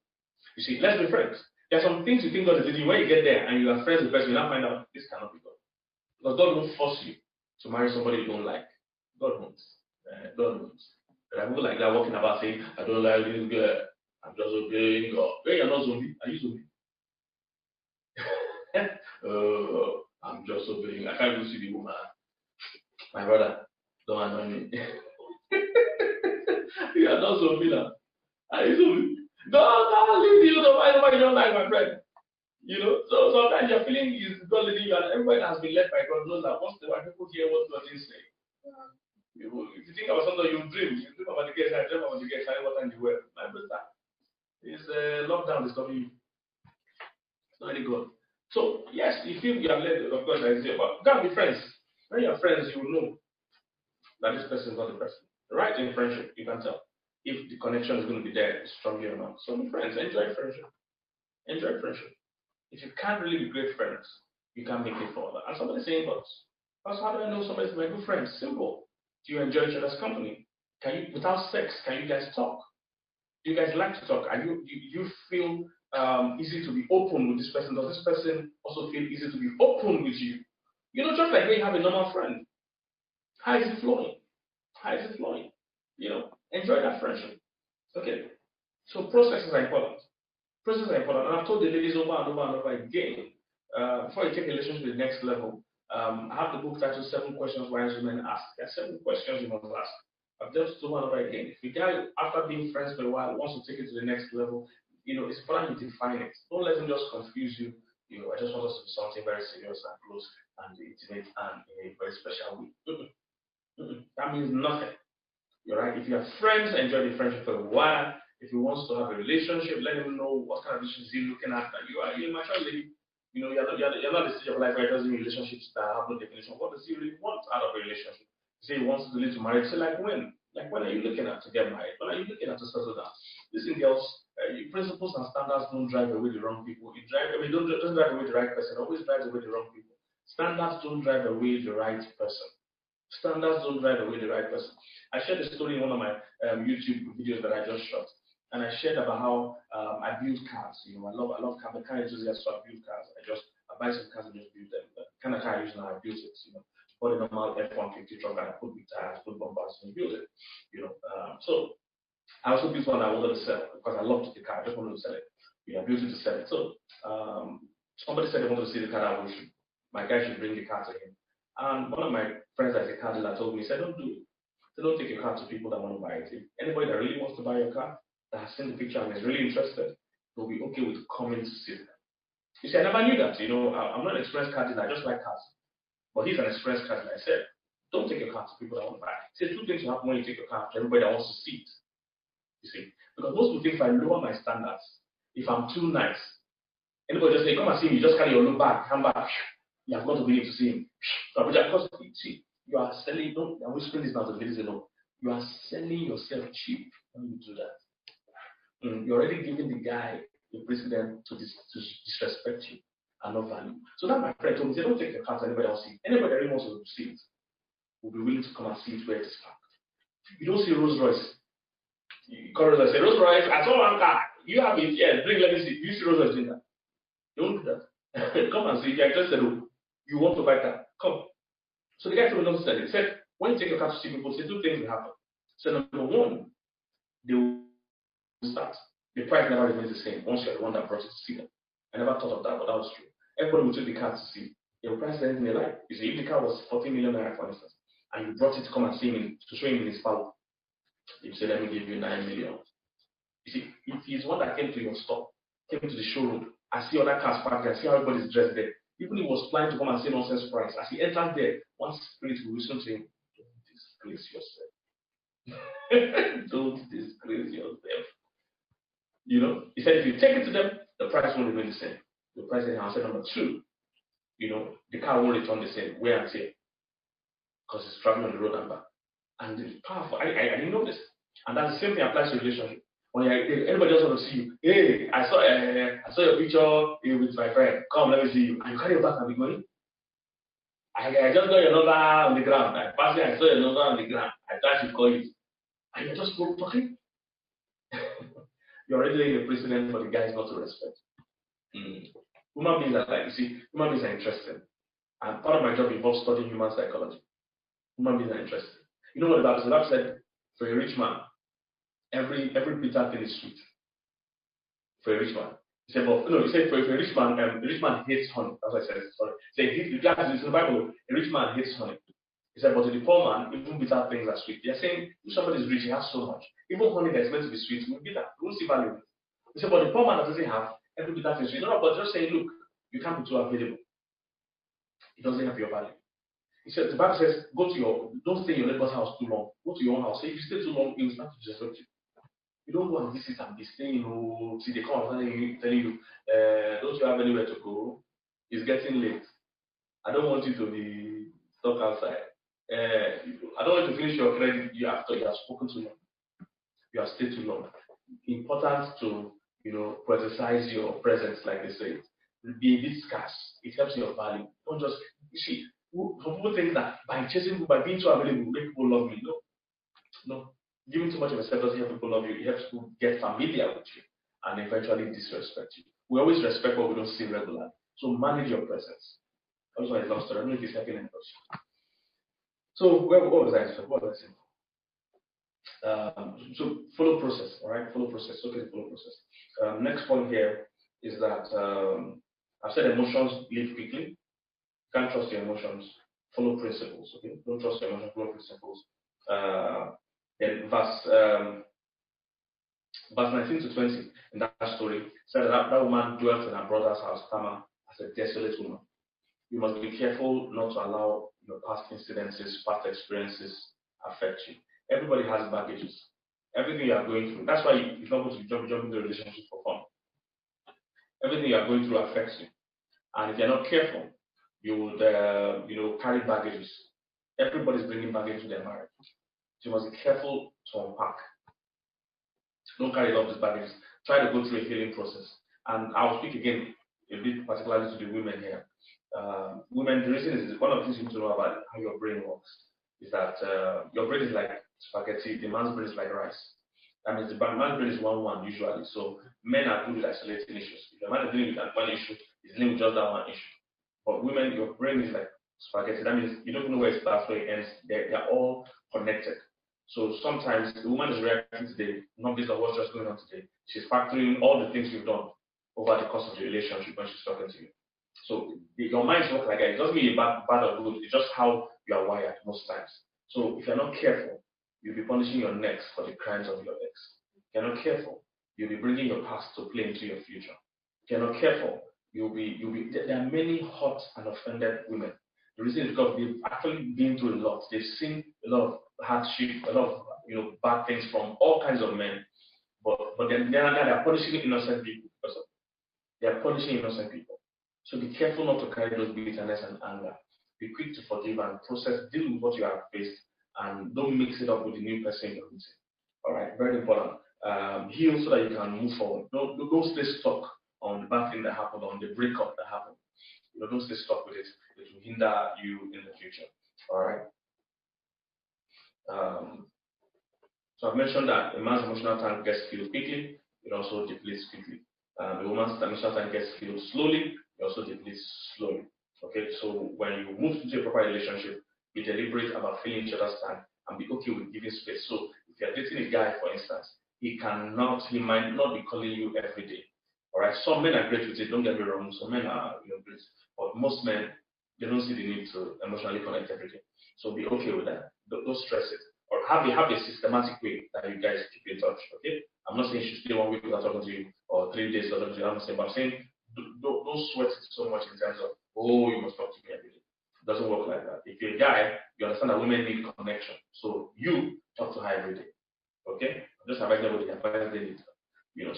You see, let's be friends. There are some things you think God is doing. When you get there and you are friends with the person, you now find out this cannot be God. Because God won't force you to marry somebody you don't like. God won't. God won't. There are people like that walking about saying, I don't like this girl. I'm just obeying God. Hey, you're not zombie. Are you zombie? I'm just obeying. I can't even see the woman. My brother, don't annoy me. You are not zombie now. Are you zombie? No, leave you. Nobody don't like my friend. So sometimes you're feeling is God leading you, and everybody has been led by God knows that once the white people hear what God is saying. If you think about something, you dream about the guest, I dream about the guest, I water in the well. My brother, is lockdown is coming. It's not any good. So yes, you feel you are led of God that is here, but you can't be friends. When you're friends, you will know that this person is not the person. Right in friendship, you can tell if the connection is going to be there strongly or not. So be friends, enjoy friendship. Enjoy friendship. If you can't really be great friends, you can't make it further. And somebody's saying, but how do I know somebody's my good friend? Simple. Do you enjoy each other's company? Can you, without sex, can you guys talk? Do you guys like to talk? You feel easy to be open with this person? Does this person also feel easy to be open with you? Just like when you have a normal friend. How is it flowing? How is it flowing? Enjoy that friendship. Okay. So processes are important. Processes are important. And I've told the ladies over and over and over again, before you take a relationship to the next level, I have the book titled 7 Questions Wise Women Ask. There are 7 questions you must ask. I've just told one over again. If the guy, after being friends for a while, wants to take it to the next level, it's important you define it. Don't let him just confuse you. I just want us to be something very serious and close and intimate and in a very special way. That means nothing. You're right. If you have friends, enjoy the friendship for a while. If he wants to have a relationship, let him know what kind of relationship he's looking at. That you're a mature lady. You're not the stage of life where he doesn't need relationships that have no definition. What does he really want out of a relationship? Say he wants to lead to marriage. Say like when? Like when are you looking at to get married? When are you looking at to settle down? Listen, girls, principles and standards don't drive away the wrong people. Doesn't drive away the right person. It always drives away the wrong people. Standards don't drive away the right person. Standards don't drive away the right person. I shared a story in one of my YouTube videos that I just shot, and I shared about how I build cars. I love cars. I'm a car enthusiast, so I build cars. I buy some cars and just build them. The kind of car I use now, I built it. Bought a normal F-150 truck and I put big tires, put bumpers, and build it. So I also built one I wanted to sell because I loved the car. I just wanted to sell it. I built it to sell it. So somebody said they wanted to see the car. My guy should bring the car to him. And one of my friends that's a car dealer told me, he said, don't do it. So don't take your car to people that want to buy it. If anybody that really wants to buy your car, that has seen the picture and is really interested, will be okay with coming to see it. You see, I never knew that. I'm not an experienced car dealer. I just like cars. But he's an experienced car dealer. I said, don't take your car to people that want to buy it. He said, 2 things will happen when you take your car to everybody that wants to see it. You see, because most people think if I lower my standards, if I'm too nice, anybody just say, come and see me, you just carry your low bag, handbag. You have got to be able to see him. Because see, you are selling, I'm whispering this now to the ladies alone. You are selling yourself cheap when you do that. You're already giving the guy the precedent to disrespect you and not value. So that my friend told me, don't take your car to anybody else see it. Anybody that really wants to see it will be willing to come and see it where it is parked. You don't see Rolls Royce. You call Rolls Royce, say, Rolls Royce, I saw one car. You have it, yeah, bring, let me see. You see Rolls Royce doing that? Don't do that. Come and see. If you're interested, oh, you want to buy that? Come. So the guy told me not to sell it. He said, when you take your car to see people, say two things will happen. So number one, they will start. The price never remains the same once you're the one that brought it to see them. I never thought of that, but that was true. Everybody will take the car to see. They will price anything they like. You see, if the car was 40 million naira, for instance, and you brought it to come and see him to show him in his palace, you say, let me give you 9 million. You see, if he's one that came to your store, came to the showroom, I see other cars parked there, I see how everybody's dressed there. Even if he was planning to come and say nonsense price, as he enters there, one spirit will whistle to him, don't disgrace yourself. Don't disgrace yourself. You know, he said if you take it to them, the price won't remain the same. The price is answer number two. You know, the car won't return the same wear and tear because it's traveling on the road and back. And it's powerful. I didn't know this. And that's the same thing applies to relationship. When anybody else want to see you, hey, I saw your picture with my friend. Come, let me see you. And you carry your back and be going. I just got your number on the ground. I passed it, I saw your number on the ground. I tried to call you. And you're just talking. You're already laying a precedent for the guys not to respect. Human beings are like, you see, human beings are interesting. And part of my job involves studying human psychology. Human beings are interesting. You know what the Bible said? The Bible said, for a rich man, every bitter thing is sweet. For a rich man. He said, but no, he said for a rich man hates honey. That's what I said. Sorry. He said, in the Bible, a rich man hates honey. He said, but to the poor man, even bitter things are sweet. They're saying, if somebody is rich, he has so much. Even honey that's meant to be sweet will be bitter. You won't see value in it. He said, but the poor man that doesn't have every bitter thing is sweet. No, but just saying, look, you can't be too available. It doesn't have your value. He said, the Bible says, don't stay in your neighbor's house too long. Go to your own house. So if you stay too long, it will start to disrupt you. You don't go and visit and be staying, see, they come and telling you, don't you have anywhere to go? It's getting late. I don't want you to be stuck outside. I don't want you to finish your credit after you have spoken too long. You have stayed too long. Important to, prioritize your presence, like they say. Be a bit scarce. It helps your value. Don't just, you see, some people think that by chasing people, by being too available, make people love me. No. Giving too much of yourself doesn't help people love you. It helps people get familiar with you and eventually disrespect you. We always respect what we don't see regularly. So manage your presence. I just want a long story. I don't know if it's helping anybody. So what was I? What was I saying? So follow process, all right? Follow process. Okay, follow process. Next point here is that I've said emotions leave quickly. You can't trust your emotions. Follow principles. Okay, don't trust your emotions. Follow principles. Then verse 19 to 20 in that story said that woman dwelt in her brother's house, Tamar, as a desolate woman. You must be careful not to allow your past incidences, past experiences affect you. Everybody has baggages. Everything you are going through. That's why it's not going to jump into a relationship for fun. Everything you are going through affects you. And if you're not careful, you would carry baggages. Everybody's bringing baggage to their marriage. So you must be careful to unpack. Don't carry all these baggages. Try to go through a healing process. And I'll speak again a bit particularly to the women here. Women, the reason is one of the things you need to know about how your brain works is that your brain is like spaghetti, the man's brain is like rice. That means the man's brain is 1-1 usually. So men are good with isolating issues. If a man is dealing with one issue, he's dealing with just that one issue. But women, your brain is like spaghetti. That means you don't know where it starts, where it ends. They're all connected. So sometimes the woman is reacting today, not based on what's just going on today. She's factoring all the things you've done over the course of the relationship when she's talking to you. So your minds work like that. It doesn't mean bad or good. It's just how you are wired most times. So if you're not careful, you'll be punishing your next for the crimes of your ex. If you're not careful, you'll be bringing your past to play into your future. If you're not careful, there are many hurt and offended women. The reason is because they've actually been through a lot. They've seen a lot of hardship, a lot of bad things from all kinds of men. But then they're punishing innocent people because of it. They're punishing innocent people. So be careful not to carry those bitterness and anger. Be quick to forgive and deal with what you have faced, and don't mix it up with the new person you're meeting. All right, very important. Heal so that you can move forward. Don't stay stuck on the bad thing that happened, on the breakup that happened. Don't stay stuck with it. It will hinder you in the future. All right. So I've mentioned that a man's emotional tank gets filled quickly. It also depletes quickly. A woman's emotional tank gets filled slowly. it also depletes slowly. Okay, so when you move into a proper relationship, be deliberate about filling each other's time and be okay with giving space. So if you're dating a guy, for instance, he might not be calling you every day. All right, some men are great with it. Don't get me wrong. Some men are great, but most men they don't see the need to emotionally connect every day. So be okay with that. Don't stress it, or have a systematic way that you guys keep in touch. Okay, I'm not saying you should stay 1 week without talking to you or 3 days without talking to you. I'm not saying, but I'm saying don't sweat it so much in terms of you must talk to me every day. It doesn't work like that. If you're a guy, you understand that women need connection. So you talk to her every day. Okay? I'm just advising everybody advice they need.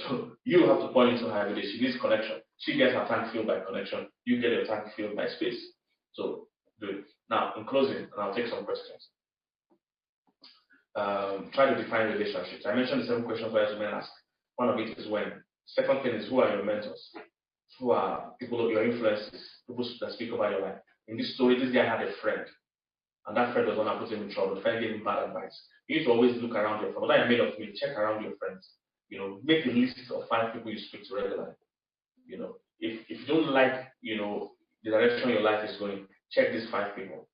So you have to pour into her every day. She needs connection. She gets her tank filled by connection. You get your tank filled by space. So do it. Now, in closing, and I'll take some questions. Try to define relationships. I mentioned the 7 questions where men ask. One of it is when. Second thing is, who are your mentors? Who are people, your influences, people that speak about your life. In this story, this guy had a friend, and that friend was going to put him in trouble. The friend gave him bad advice. You need to always look around your friends. What I made of me, check around your friends. Make a list of 5 people you speak to regularly. If you don't like, the direction your life is going, check these 5 people.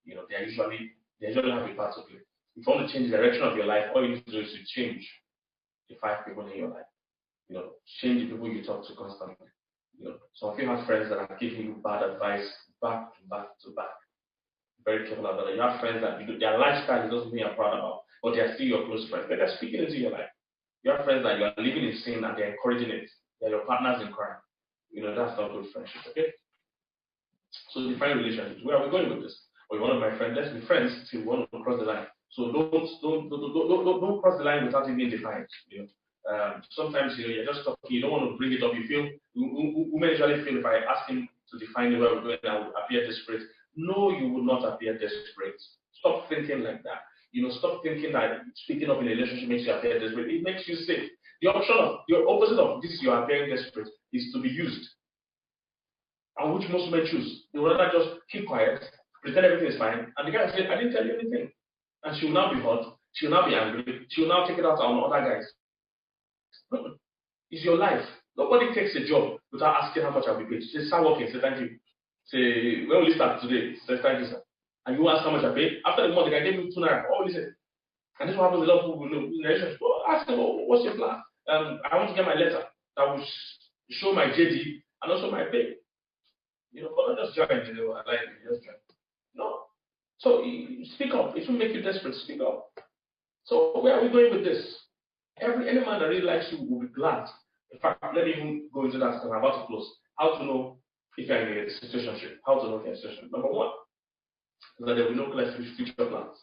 They usually have a part to play. If you want to change the direction of your life, all you need to do is to change the 5 people in your life. Change the people you talk to constantly. Some of you have friends that are giving you bad advice back to back to back. Very careful about that. You have friends that their lifestyle is not something you're proud about, but they are still your close friends. They're speaking into your life. You have friends that you are living in sin and they're encouraging it. They're your partners in crime. That's not good friendship, okay? So define relationships. Where are we going with this? Well, one of my friends, let's be friends till we want to cross the line. So don't cross the line without it being defined. Sometimes you're just talking, you don't want to bring it up. You feel women usually feel if I ask him to define where we're going, I will appear desperate. No, you will not appear desperate. Stop thinking like that. Stop thinking that speaking up in a relationship makes you appear desperate. It makes you safe. The opposite of this, you're appearing desperate, is to be used. And which most men choose. They would rather just keep quiet, pretend everything is fine, and the guy will say, I didn't tell you anything. And she will now be hot, she will now be angry, she will now take it out on other guys. It's your life. Nobody takes a job without asking how much I'll be paid. Say, start working, say thank you. Say, when will you start today? Say thank you, sir. And you ask how much I pay. After the month, the guy gave you 2 naira. What will you say? And this is what happens a lot of people will know. In relationship, ask them, what's your plan? I want to get my letter that will show my JD and also my pay. But not just join, I like it, just join. No. So speak up. It will make you desperate. Speak up. So where are we going with this? Any man that really likes you will be glad. In fact, let me even go into that because I'm about to close. How to know if you're in a situationship? How to know if you're in a situationship? Number 1 is that there will be no clear future plans.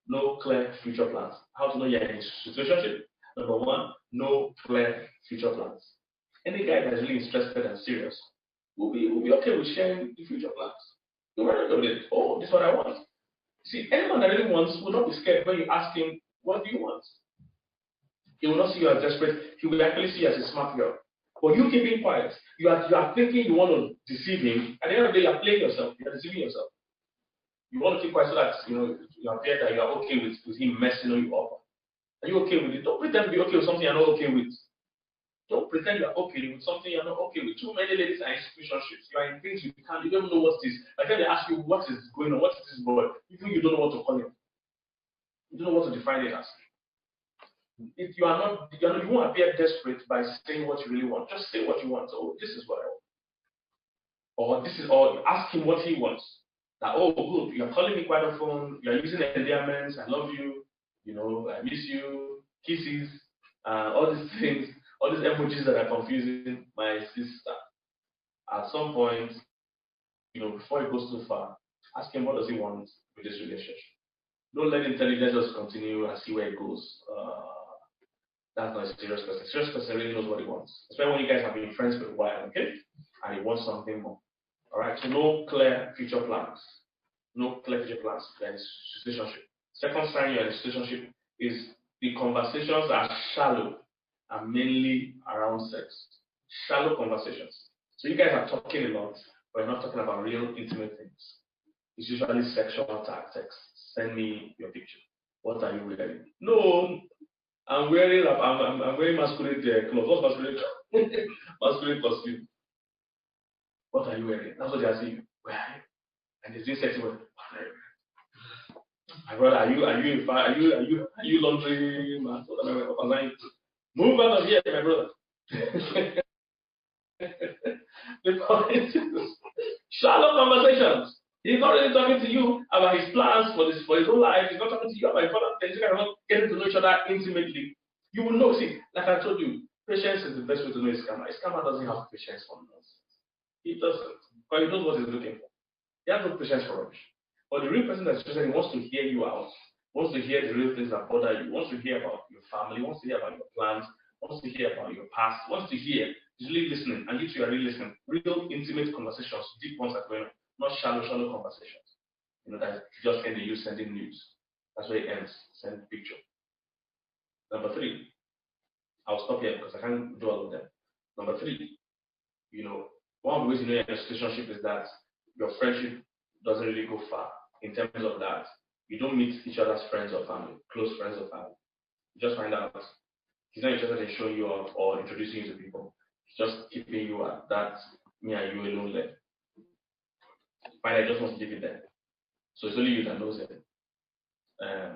No clear future plans. How to know you're in a situationship? Number 1, no clear future plans. Any guy that's really interested and serious will be okay with sharing the future plans. You might not it. Oh, this is what I want. See, anyone that really wants will not be scared when you ask him, what do you want? He will not see you as desperate. He will actually see you as a smart girl. But you keeping quiet. You are thinking you want to deceive him. At the end of the day, you are playing yourself. You are deceiving yourself. You want to keep quiet so that you appear that you are okay with him messing you up. Are you okay with it? Don't pretend to be okay with something you're not okay with. Don't pretend you're okay with something you're not okay with. Too many ladies are in situationships. You are in things you don't even know what it is. Like when they ask you what is going on, what is this boy, even you don't know what to call him. You don't know what to define it as. If you are not, you won't appear desperate by saying what you really want. Just say what you want. Oh, this is what I want. Or ask him what he wants. That, oh, good, you're calling me quite often. You're using endearments. I love you. I miss you. Kisses. All these things. All these emojis that are confusing my sister. At some point, before it goes too far, ask him what does he want with this relationship. Don't let him tell you, let's just continue and see where it goes. That's not a serious person. A serious person really knows what he wants. Especially when you guys have been friends for a while, okay? And he wants something more. Alright, so no clear future plans. No clear future plans. Then situationship. Second sign you're in a situationship is the conversations are shallow and mainly around sex. Shallow conversations. So you guys are talking a lot, but you're not talking about real intimate things. It's usually sexual tactics. Send me your picture. What are you wearing? No, I'm wearing masculine clothes. What's masculine? Masculine costume. What are you wearing? That's what they are saying. Where are you? And they say sexy word. My brother, are you laundry man? Move out of here, my brother. The point is, shallow conversations. He's not really talking to you about his plans for his whole life. He's not talking to you about important things. You guys are not getting to know each other intimately. You will know. See, like I told you, patience is the best way to know a scammer. A scammer doesn't have patience for nonsense. He doesn't. But he knows what he's looking for. He has no patience for rubbish. But the real person that's interested, he wants to hear you out, wants to hear the real things that bother you, wants to hear about your family, wants to hear about your plans, wants to hear about your past, wants to hear, he's really listening, and you two are really listening. Real intimate conversations, deep ones are going on, not shallow conversations. That just end in you sending news. That's where it ends. Send picture. Number 3, I'll stop here because I can't do all of them. Number 3, one of the ways you know your relationship is that your friendship doesn't really go far in terms of that. You don't meet each other's friends or family, close friends or family. You just find out he's not interested in showing you off or introducing you to people. He's just keeping you at that me and you alone level. Fine, I just want to keep it there. So it's only you that knows him.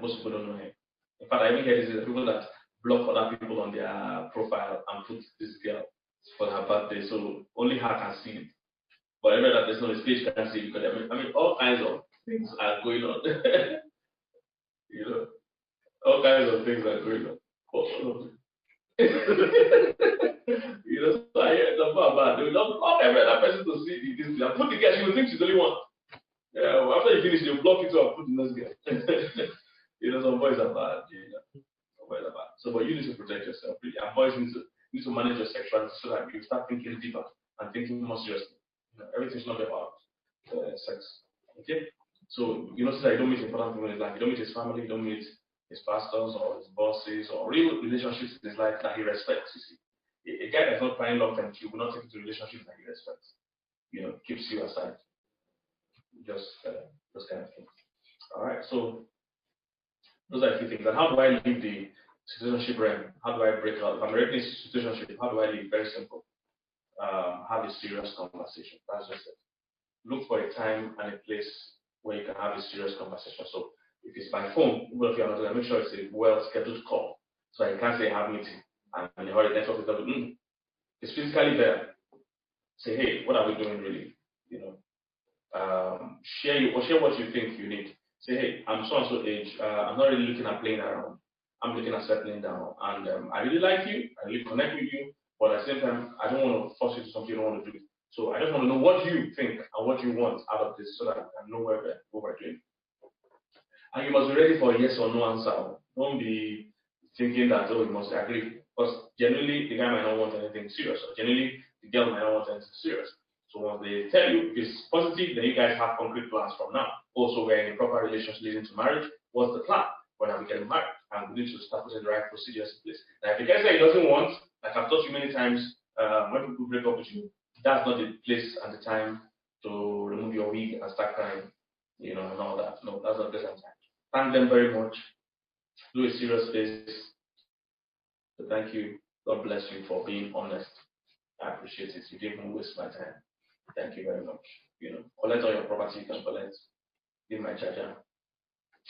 Most people don't know him. In fact, I even hear this is the people that block other people on their profile and put this girl for her birthday, so only her can see it. But every other person on the stage can see it because all kinds of things are going on. All kinds of things are going on. So I hear some bad. They will not block every other person to see this thing. And put the girl, she will think she's the only one. Yeah, well, after you finish, they'll block it and put the next girl. Some boys are bad. Some boys are bad. So, but you need to protect yourself. Really. And boys need to manage your sexuality so that you start thinking deeper and thinking more seriously. Everything's not about sex. Okay? So you notice that you don't meet important people in his life. You don't meet his family, you don't meet his pastors or his bosses or real relationships in his life that he respects, you see. A guy that's not planning long-term, he will not take into relationships that he respects. Keeps you aside. Just those kind of things. Alright, so those are a few things. And how do I leave the situationship realm? How do I break out? If I'm already in a situationship, how do I leave? Very simple. Have a serious conversation. That's just it. Look for a time and a place where you can have a serious conversation. So if it's by phone, even if you're not going to make sure it's a well-scheduled call. So I can't say have meeting and the whole network is like, it's physically there. Say, hey, what are we doing really? Share what you think you need. Say, hey, I'm so and so age. I'm not really looking at playing around. I'm looking at settling down. And I really like you. I really connect with you. But at the same time, I don't want to force you to something you don't want to do. So I just want to know what you think and what you want out of this so that I can know what we're doing. And you must be ready for a yes or no answer. Don't be thinking that, you must agree. Because generally, the guy might not want anything serious. Or generally, the girl might not want anything serious. So once they tell you if it's positive, then you guys have concrete plans from now. Also, we're in a proper relationship leading to marriage. What's the plan? When are we getting married? And we need to start putting the right procedures in place. Now, if the guy says he doesn't want, like I've taught you many times, when people break up with you, that's not the place and the time to remove your wig and start crying, and all that. No, that's not the place and time. Thank them very much. Do a serious face. So thank you. God bless you for being honest. I appreciate it. You didn't waste my time. Thank you very much. Collect all your property you can collect. Give my charger.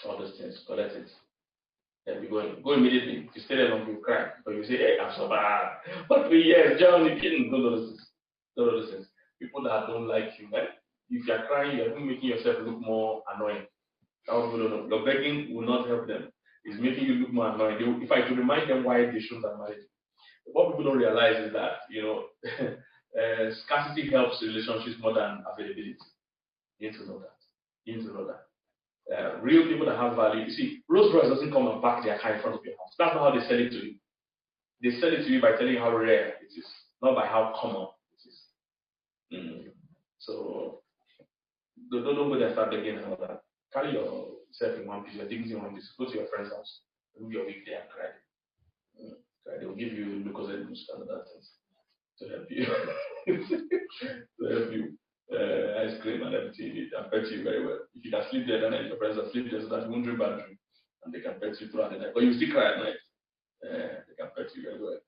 All those things. Collect it. Then we go immediately. If you stay there long, you cry. But you say, hey, I'm so bad. But 3 years, John, you kidding. Don't do this. Don't do this. People that don't like you, man. If you're crying, you're making yourself look more annoying. People don't know. Your begging will not help them. It's making you look more annoying. If I could remind them why they shouldn't have married, what people don't realize is that scarcity helps relationships more than availability. You need to know that. You need to know that. Real people that have value. You see, Rolls Royce doesn't come and park their car in front of your house. That's not how they sell it to you. They sell it to you by telling you how rare it is, not by how common it is. So don't go there and start begging and all that. Carry yourself in one piece, your dignity in one piece. Go to your friend's house, remove your wig there and cry. They will give you Lucozade boost and other things to help you. Ice cream and everything. And pet you very well. If you can sleep there, then your friends can sleep there so that you won't dream bad dream. And they can pet you throughout the night. But you still cry at night. They can pet you very well.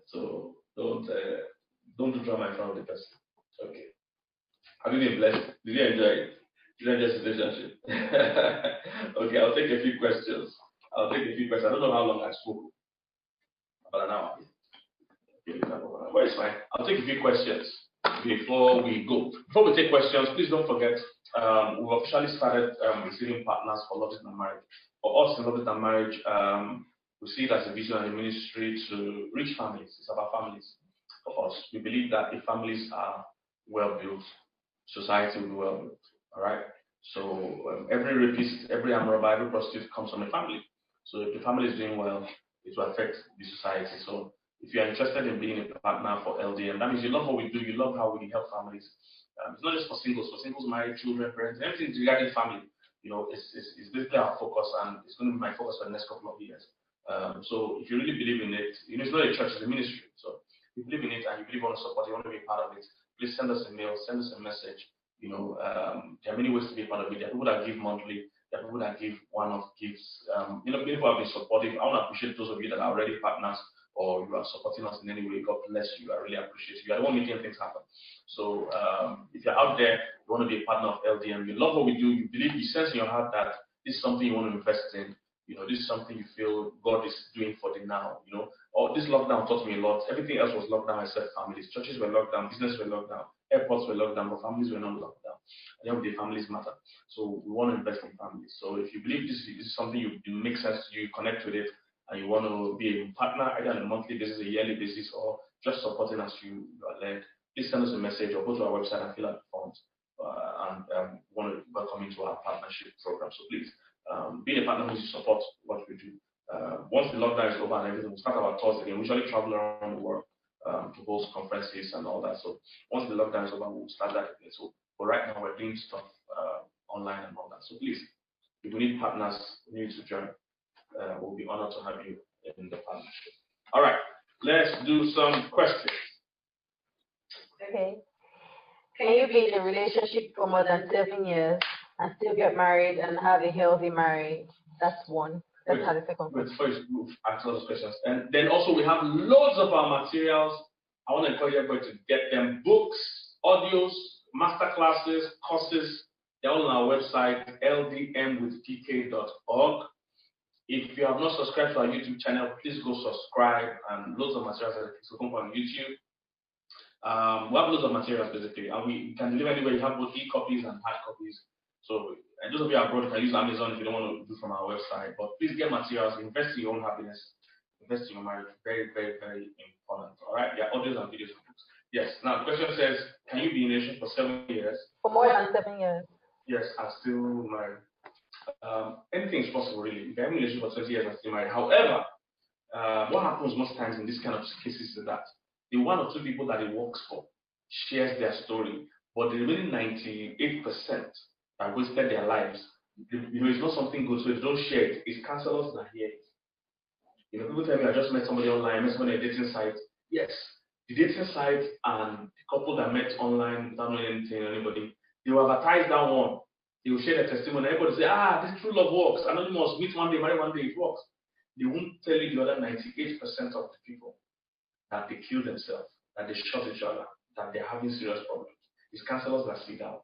So don't do drama in front of the person. Okay. Have you been blessed? Did you enjoy it? Did you enjoy situationship? Okay, I'll take a few questions. I don't know how long I spoke. About an hour. But it's fine. I'll take a few questions before we go. Before we take questions, please don't forget we've officially started receiving partners for Love It and Marriage. For us in Love It and Marriage, we see it as a vision and a ministry to reach families. It's about families. For us, we believe that if families are well built, society will be well built. All right. So every rapist, every armed robber, every prostitute comes from a family. So if the family is doing well, it will affect the society. So if you are interested in being a partner for LDM, that means you love what we do, you love how we help families. It's not just for singles, married, children, parents, everything regarding family. It's basically our focus, and it's going to be my focus for the next couple of years. So if you really believe in it, it's not a church, it's a ministry. So if you believe in it and you really want to support it, you want to be a part of it, please send us a mail, send us a message. There are many ways to be a part of it. There are people that give monthly, there are people that give one-off gifts. People have been supportive. I want to appreciate those of you that are already partners or you are supporting us in any way. God bless you. I really appreciate you. You are the one making things happen. So if you're out there, you want to be a partner of LDM, you love what we do, you believe, you sense in your heart that this is something you want to invest in. This is something you feel God is doing for the now. Or this lockdown taught me a lot. Everything else was locked down except families. Churches were locked down, businesses were locked down, airports were locked down, but families were not locked down. At the end of the day, families matter. So we want to invest in families. So if you believe this is something it makes sense to you, connect with it, and you want to be a partner either on a monthly basis, a yearly basis, or just supporting as you are led, please send us a message or go to our website and fill out the forms. And want to welcome you to our partnership program. So please, be a partner who support what we do. Once the lockdown is over and everything, we'll start our tours again. We usually travel around the world to host conferences and all that. So once the lockdown is over, we'll start that again. So, but right now we're doing stuff online and all that. So please, if we need partners, we need to join. We'll be honored to have you in the partnership. All right, let's do some questions. Okay. Can you be in a relationship for more than 7 years and still get married and have a healthy marriage? That's one. Let's have a second question. First, we'll answer those questions. And then also we have loads of our materials. I want to encourage everybody to get them. Books, audios, masterclasses, courses. They're all on our website, ldmwithpk.org. If you have not subscribed to our YouTube channel, please go subscribe, and loads of materials at Okonkwo on YouTube. We have loads of materials basically, and we can deliver anywhere. You have both e-copies and hard copies. So, and those of you abroad, you can use Amazon if you don't want to do from our website. But please get materials, invest in your own happiness, invest in your marriage. Very, very, very important. All right, there are audios and videos and books. Yes. Now the question says, can you be in a relationship for 7 years? For more than 7 years. Yes, I'm still married. Anything is possible, really. You can have a relationship for 20 years and still married. However, what happens most times in this kind of cases is that the 1 or 2 people that it works for shares their story, but the remaining 98% that wasted their lives, it's not something good. So if you don't share it, it's counselors that hear it. People tell me I just met somebody online, I met somebody on a dating site. Yes, the dating site and the couple that met online without knowing anything or anybody, they will advertise that one. They will share their testimony. Everybody say, this true love works. Anonymous, meet one day, marry one day, it works. They won't tell you the other 98% of the people that they kill themselves, that they shot each other, that they're having serious problems. It's counselors that see that.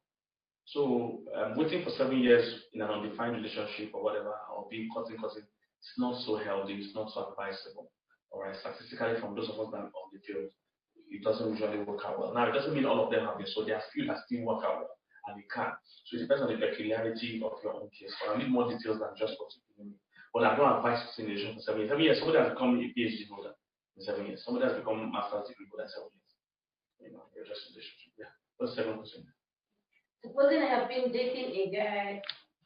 So waiting for 7 years in an undefined relationship or whatever, or being cutting, it's not so healthy, it's not so advisable. All right, statistically, from those of us that are on the field, it doesn't usually work out well. Now, it doesn't mean all of them have been, so there are few that still work out well, and they can. So it depends on the peculiarity of your own case. So I need more details than just what you're giving me. But I don't advise to in a relationship for 7 years. 7 years, somebody has become a PhD holder in 7 years. Somebody has become a master's degree holder in 7 years. You're just in a relationship. Yeah. What's the second question? Supposing I have been dating a guy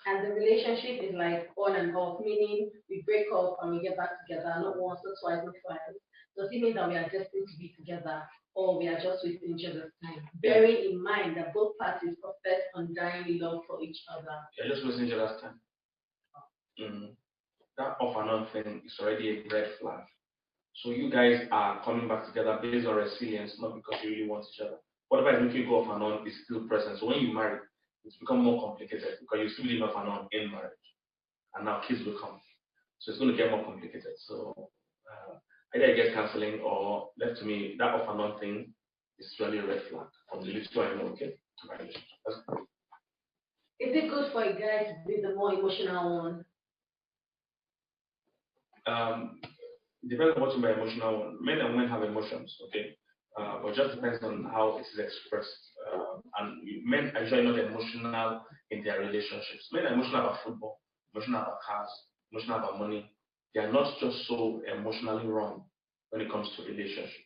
and the relationship is like on and off, meaning we break up and we get back together, not once, not twice, not twice. Does it mean that we are destined to be together or we are just wasting each other's time? Bearing in mind that both parties profess undying love for each other. You're just wasting each other's time. That off and on thing is already a red flag. So you guys are coming back together based on resilience, not because you really want each other. Whatever is making you go off and on is still present. So when you marry, it's become more complicated because you still live off and on in marriage. And now kids will come. So it's going to get more complicated. So either you get counseling or left to me, that off and on thing is really a red flag from the little I know, okay? to my relationship. Is it good for a guy to be the more emotional one? Depends on what you mean by emotional one. Men and women have emotions, okay? But just depends on how it is expressed. And men are usually not emotional in their relationships. Men are emotional about football, emotional about cars, emotional about money. They are not just so emotionally wrong when it comes to relationship.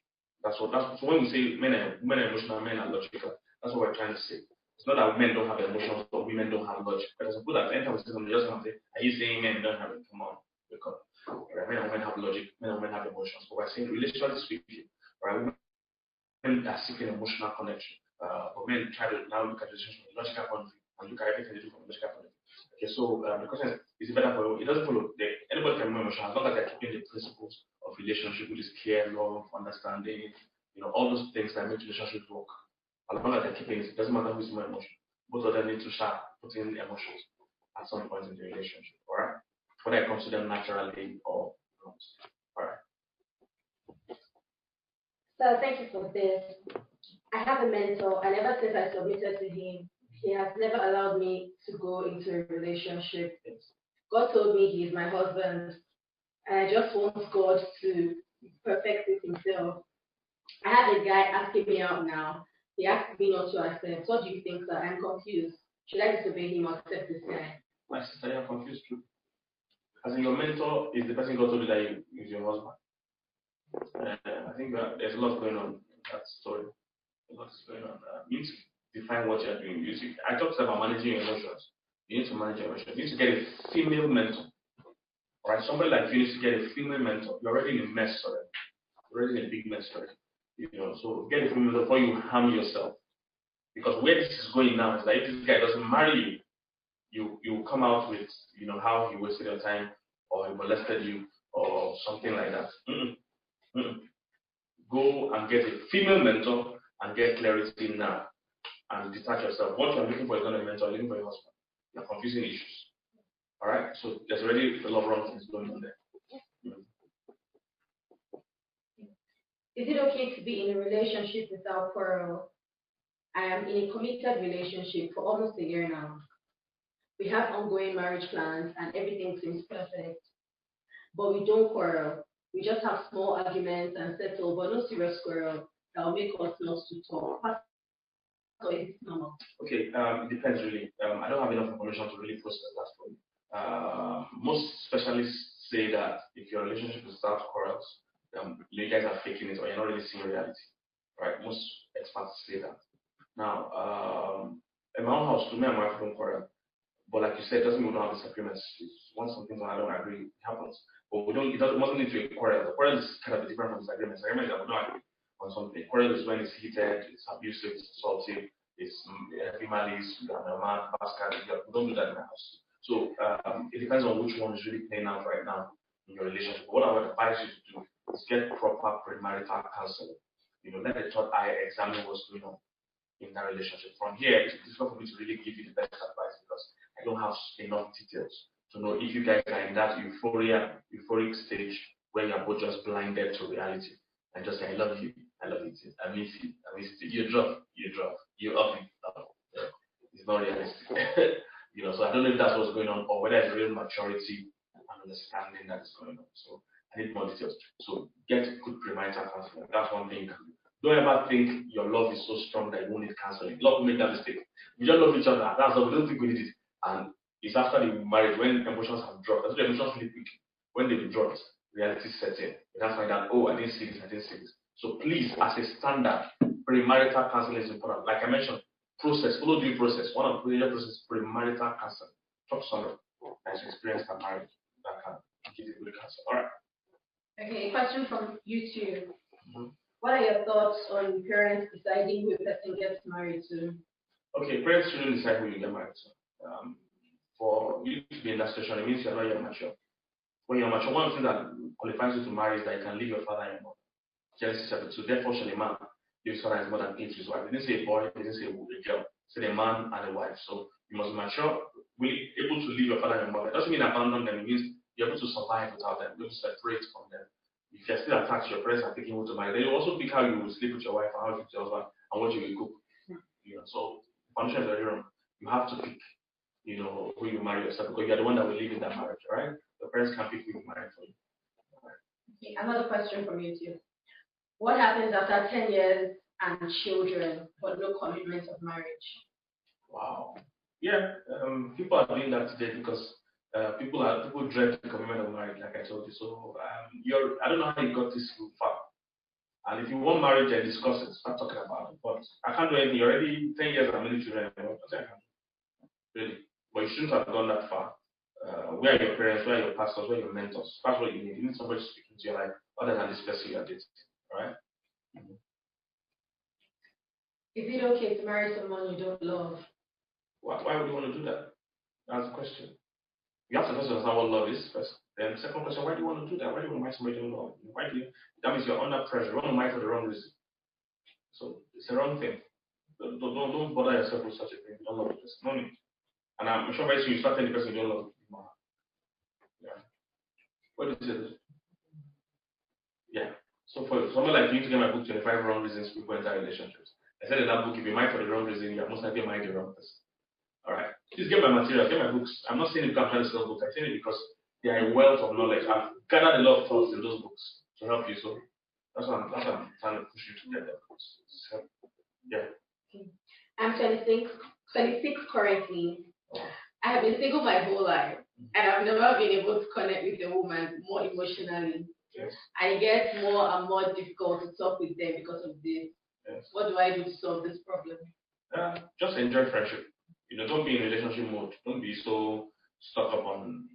So when we say men are emotional, men are logical. That's what we're trying to say. It's not that men don't have emotions or women don't have logic. But as a good at any time we say something, just have to say, are you saying men don't have it? Come on, because right, men and women have logic, men and women have emotions. But we're saying relationally speaking, right, women are seeking emotional connection. But men try to now look at the situation from a logical point of view and look at everything they do from a logical point of view. Okay, so the question is it better for you? It doesn't follow. Anybody can be emotional as long as they're keeping the principles of relationship, which is care, love, understanding, all those things that make relationships work. As long as they're keeping it, it doesn't matter who's more emotional. Both of them need to start putting emotions at some point in the relationship, all right? Whether it comes to them naturally or not. All right. So thank you for this. I have a mentor, and ever since I submitted to him, he has never allowed me to go into a relationship. God told me he is my husband, and I just want God to perfect it himself. I have a guy asking me out now. He asked me not to accept. What do you think, sir? I'm confused. Should I disobey him or accept this guy? My sister, you're confused too. As in your mentor is the person God told you that is your husband. I think there's a lot going on in that story. A lot is going on. You need to define what you're doing. I talked about managing your emotions. You need to manage your emotions. You need to get a female mentor. All right, somebody like you needs to get a female mentor. You're already in a mess already. You're already in a big mess already. So get a female mentor before you harm yourself. Because where this is going now is that if this guy doesn't marry you come out with how he wasted your time or he molested you or something like that. Go and get a female mentor and get clarity now and detach yourself. What you're looking for is not a mentor, you're looking for a husband. You're confusing issues. All right, so there's already a lot of wrong things going on there. Is it okay to be in a relationship without quarrel? I am in a committed relationship for almost a year now. We have ongoing marriage plans and everything seems perfect. But we don't quarrel. We just have small arguments and settle, but no serious quarrel that will make us not to talk. So it's normal. Okay, it depends really. I don't have enough information to really process that for you. Most specialists say that if your relationship is without quarrels, you guys are faking it or you're not really seeing reality. Right? Most experts say that. Now, in my own house, to me and my wife don't quarrel. But like you said, it doesn't mean we don't have disagreements. Once something I don't agree, it happens. But we don't. It mustn't lead to a quarrel. The quarrel is kind of different from disagreement. Disagreement is that we don't agree on something. Quarrel is when it's heated, it's abusive, it's assaultive, it's heavy malice, you are a man, bastard. We don't do that in my house. So it depends on which one is really playing out right now in your relationship. What I would advise you to do is get proper premarital counseling. Let the third eye examine what's going on in that relationship. From here, it's difficult for me to really give you the best advice because I don't have enough details to know if you guys are in that euphoric stage where you're both just blinded to reality and just say, I love you, I miss you, I miss you. You drop, you up. Yeah. It's not realistic. So I don't know if that's what's going on or whether it's real maturity and understanding that is going on. So I need more details. So get good premarital counseling. That's one thing you can do. Don't ever think your love is so strong that you won't need counseling. A lot of people make that mistake. We just love each other. That's all. We don't think we need it. And it's after the marriage when emotions have dropped. That's why emotions really quick. When they've dropped, reality sets in. That's why that, I didn't see this. So please, as a standard, premarital counseling is important. Like I mentioned, follow due process. One of the major processes is premarital counseling. Talk to someone that has experienced a marriage that can give you good counsel. All right. Okay, a question from YouTube. What are your thoughts on parents deciding who a person gets married to? Okay, parents shouldn't decide who you get married to. For you to be in that situation, it means you're not yet mature. When you're mature, one thing that qualifies you to marry is that you can leave your father and your mother. Genesis chapter 2. Therefore shall a man leave his father and his mother and cleave to his wife. It didn't say a boy, it didn't say a girl. It said a man and a wife. So you must mature, be able to leave your father and your mother. It doesn't mean abandon them, it means you're able to survive without them, you're able to separate from them. If you're still attached, your parents are picking who to marry. Then you also pick how you will sleep with your wife and how you sleep with your husband and what you will cook. So foundation is already wrong. You have to pick, who you marry yourself because you're the one that will live in that marriage, right? The parents can't pick who you marry for you. Okay, another question from you too. What happens after 10 years and children, but no commitment of marriage? Wow. Yeah, people are doing that today because people dread the commitment of marriage, like I told you. So I don't know how you got this far. And if you want marriage, then discuss it. Start talking about it. But I can't do anything. You're already 10 years and many children. I can't do. Really. But you shouldn't have gone that far. Where are your parents? Where are your pastors? Where are your mentors? That's what you need. You need somebody to speak into your life other than this person you are dating. All right? Mm-hmm. Is it okay to marry someone you don't love? Why would you want to do that? That's the question. You have to first understand what love is first. Then second question, why do you want to do that? Why do you want to marry somebody you don't love? That means you're under pressure. You want to marry for the wrong reason. So it's the wrong thing. Don't bother yourself with such a thing. You don't love the person. No need. And I'm sure very soon you start telling the person you don't love. Yeah. What is it? Yeah. So for someone like you to get my book, 25 Wrong Reasons People Enter Relationships. I said in that book, if you marry for the wrong reason, you are most likely married the wrong person. Alright. Please get my material, get my books. I'm not saying it because I'm trying to sell books, I'm saying it because they are a wealth of knowledge. I've gathered a lot of thoughts in those books to help you. So that's what I'm trying to push you to get them. So, yeah. I'm 26 currently. I have been single my whole life, and I've never been able to connect with a woman more emotionally. Yes. I get more and more difficult to talk with them because of this. Yes. What do I do to solve this problem? Just enjoy friendship. Don't be in relationship mode. Don't be so stuck up on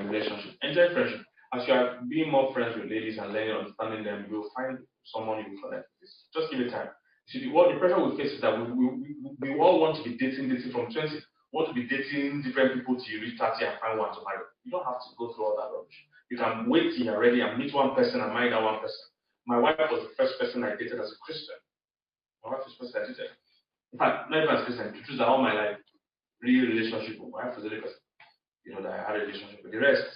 relationship. Enjoy friendship. As you are being more friends with ladies and learning, understanding them, you'll find someone you will connect with. Just give it time. See, the pressure we face is that we all want to be dating from 20. Want to be dating different people till you reach 30 and find one to marry. You don't have to go through all that rubbish. You can wait till you're ready and meet one person and marry that one person. My wife was the first person I dated as a Christian. My wife was the first person I dated. In fact, not even as a Christian. To choose all my life, real relationship with my wife was the only person, that I had a relationship with. The rest,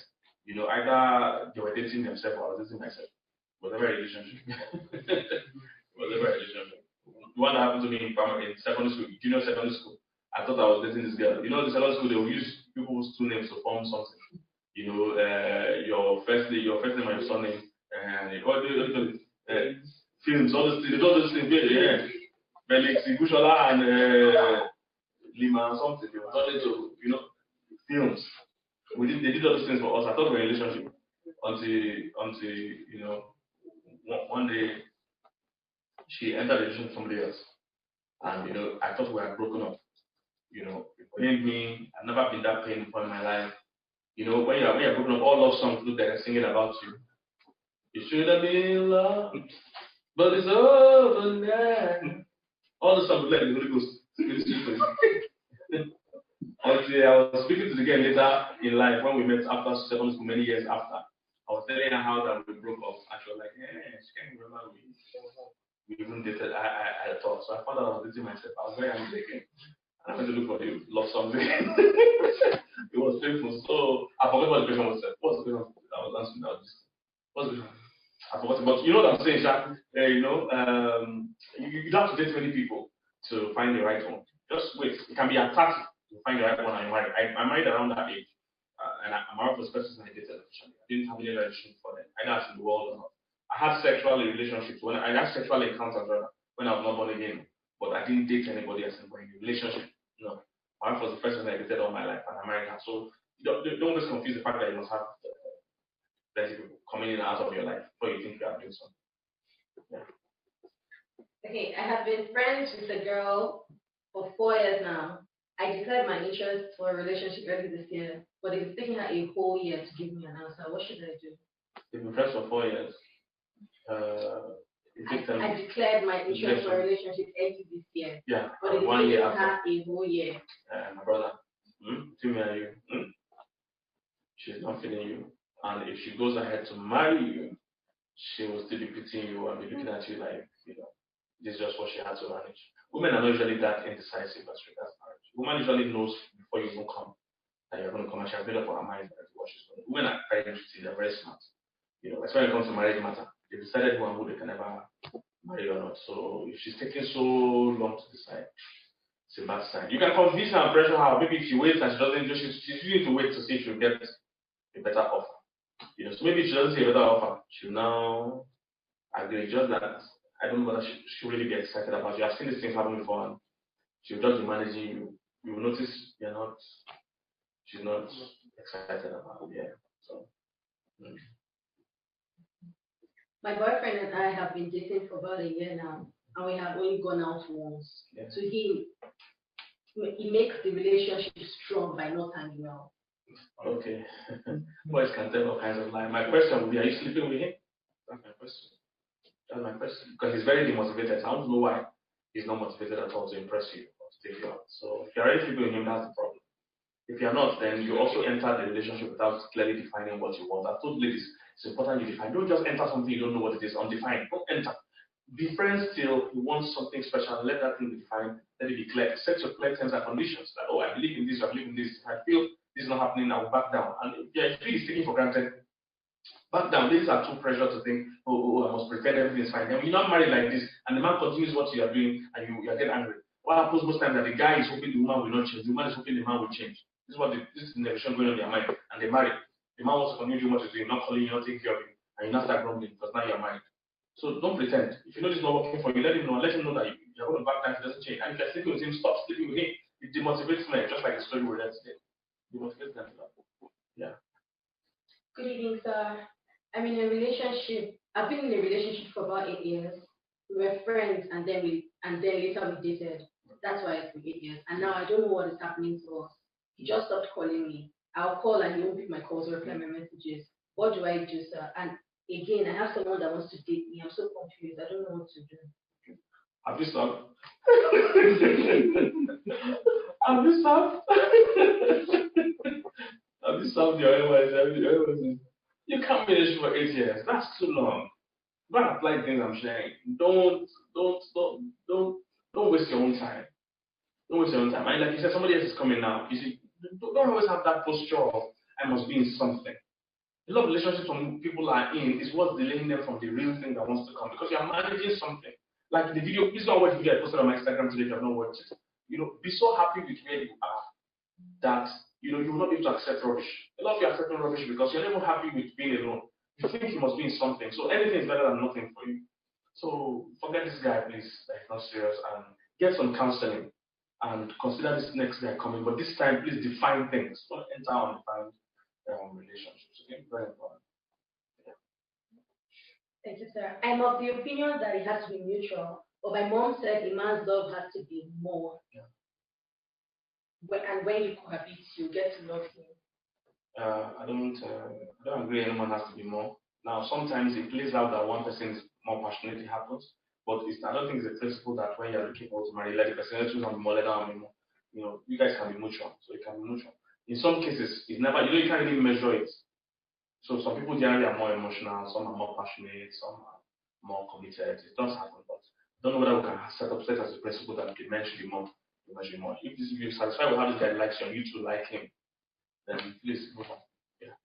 either they were dating themselves or I was dating myself. Whatever relationship. Whatever relationship. The one that happened to me in secondary school, junior secondary school. I thought I was dating this girl. In secondary school, they will use people's two names to form something. Your first name and your surname, and films, all those things. Yeah. Felix Igushola and Lima or something. They were turning to, films. They did all those things for us. I thought we were in a relationship until one day she entered a relationship with somebody else, and I thought we had broken up. It pained me. I've never been that pained before in my life. When you're broken up, all love songs look like they're singing about you. You should have been loved, but it's over now. All the songs look like the Holy Ghost. Until I was speaking to the girl later in life when we met after secondary school, many years after. I was telling her how that we broke up, and she was like, she can't remember we even dated. I thought. So I found out I was dating myself. I was very angry again. And I went to look for the love song again. It was painful. So I forgot what the question was. What's the question? I was answering that. What's the question? I forgot. But you know what I'm saying, Sha? You don't have to date many people to find the right one. Just wait. It can be at 30 to find the right one and marry. I married around that age. And I'm married for the person I dated. I didn't have any relationship for them. Either as in the world or not. I had sexual relationships. I had sexual encounters when I was not born again. But I didn't date anybody as in a relationship. No. My wife was the first person I dated all my life, and I married her. So don't just confuse the fact that you must have plenty people coming in and out of your life before you think you are doing something. Yeah. Okay, I have been friends with a girl for 4 years now. I declared my interest for a relationship early this year, but it's taking her a whole year to give me an answer. What should I do? You've been friends for 4 years. I declared my interest for a relationship early this year. Yeah, but it's taking her a whole year. My brother, between me and you, she's not feeling you. And if she goes ahead to marry you, she will still be pitying you and be looking at you like, this is just what she had to manage. Women are not usually that indecisive as regards marriage. Woman usually knows before you even come that you're going to come, and she has made up for her mind what she's going to do. Women are very interested, they're very smart. Especially when it comes to marriage matter. They've decided who and who they can ever marry or not. So if she's taking so long to decide, it's a bad sign. You can convince her and pressure her. Maybe if she waits and she doesn't, she's willing to wait to see if she'll get a better offer. So maybe if she doesn't see a better offer, she'll now agree. Just that I don't know whether she'll really be excited about you. I've seen these things happen before, and she'll just be managing you. You will notice she's not excited about it. Yeah. So. My boyfriend and I have been dating for about a year now, and we have only gone out once. Yeah. To him, it makes the relationship strong by not hanging out. Okay. Boys can tell all kinds of lies. My question would be, are you sleeping with him? That's my question. That's my question. Because he's very demotivated. So I don't know why he's not motivated at all to impress you or to take you out. So if you're already sleeping with him, that's the problem. If you're not, then you also enter the relationship without clearly defining what you want. I told ladies, it's important you define. Don't just enter something you don't know what it is, undefined. Don't enter. Be friends till you want something special. Let that thing be defined. Let it be clear. Set your clear terms and conditions. Like, oh, I believe in this, I believe in this. If I feel this is not happening, I will back down. And if you feel it's taken for granted, back down. Ladies are too pressure to think, I must pretend everything is fine. Then when you're not married like this, and the man continues what you are doing, and you are getting angry. What happens most times that the guy is hoping the woman will not change. The woman is hoping the man will change. This is the negation going on in their mind, and they marry. The man wants to continue doing what he's doing, not calling you, not taking care of you, and you not start grumbling because now you're married. So don't pretend. If you know this is not working for you, let him know. Let him know that you're going to back down if it doesn't change. And if you're sleeping with him, stop sleeping with him. It demotivates men, just like the story we read today. Demotivates them. Yeah. Good evening, sir. I'm in a relationship. I've been in a relationship for about 8 years. We were friends, and then later we dated. That's why it's been 8 years. And now I don't know what is happening to us. He just stopped calling me. I'll call and he won't pick my calls or reply my messages. What do I do, sir? And again, I have someone that wants to date me. I'm so confused. I don't know what to do. Have you stopped? Have you stopped? Have you stopped your NYS? You can't manage for 8 years. That's too long. Go and apply things I'm sharing. Don't waste your own time. Don't waste your own time. And like you said, somebody else is coming now. You see, don't always have that posture of I must be in something. A lot of relationships some people are in is what's delaying them from the real thing that wants to come because you are managing something. Like the video, please don't watch the video I posted on my Instagram today if you have not watched it. Be so happy with where you are that you will not be able to accept rubbish. A lot of you are accepting rubbish because you're never happy with being alone. You think you must be in something. So anything is better than nothing for you. So forget this guy, please. That's not serious. And get some counseling and consider this next guy coming. But this time, please define things. Don't enter undefined relationships. Okay, very important. Yeah. Thank you, sir. I'm of the opinion that it has to be mutual, but my mom said a man's love has to be more. Yeah. And when you cohabit, you get to love him. I don't agree anyone has to be more. Now, sometimes it plays out that one person is more passionate, it happens, but I don't think it's a principle that when you're looking for to marry, let the person choose on more, let them be more. You guys can be mutual, so it can be mutual. In some cases, it's never, you can't really measure it. So some people generally are more emotional, some are more passionate, some are more committed. It does happen, but I don't know whether we can set as a principle that the men should be more, the men should be more. If you're satisfied with how this guy likes you and you too like him, then please move on. Yeah.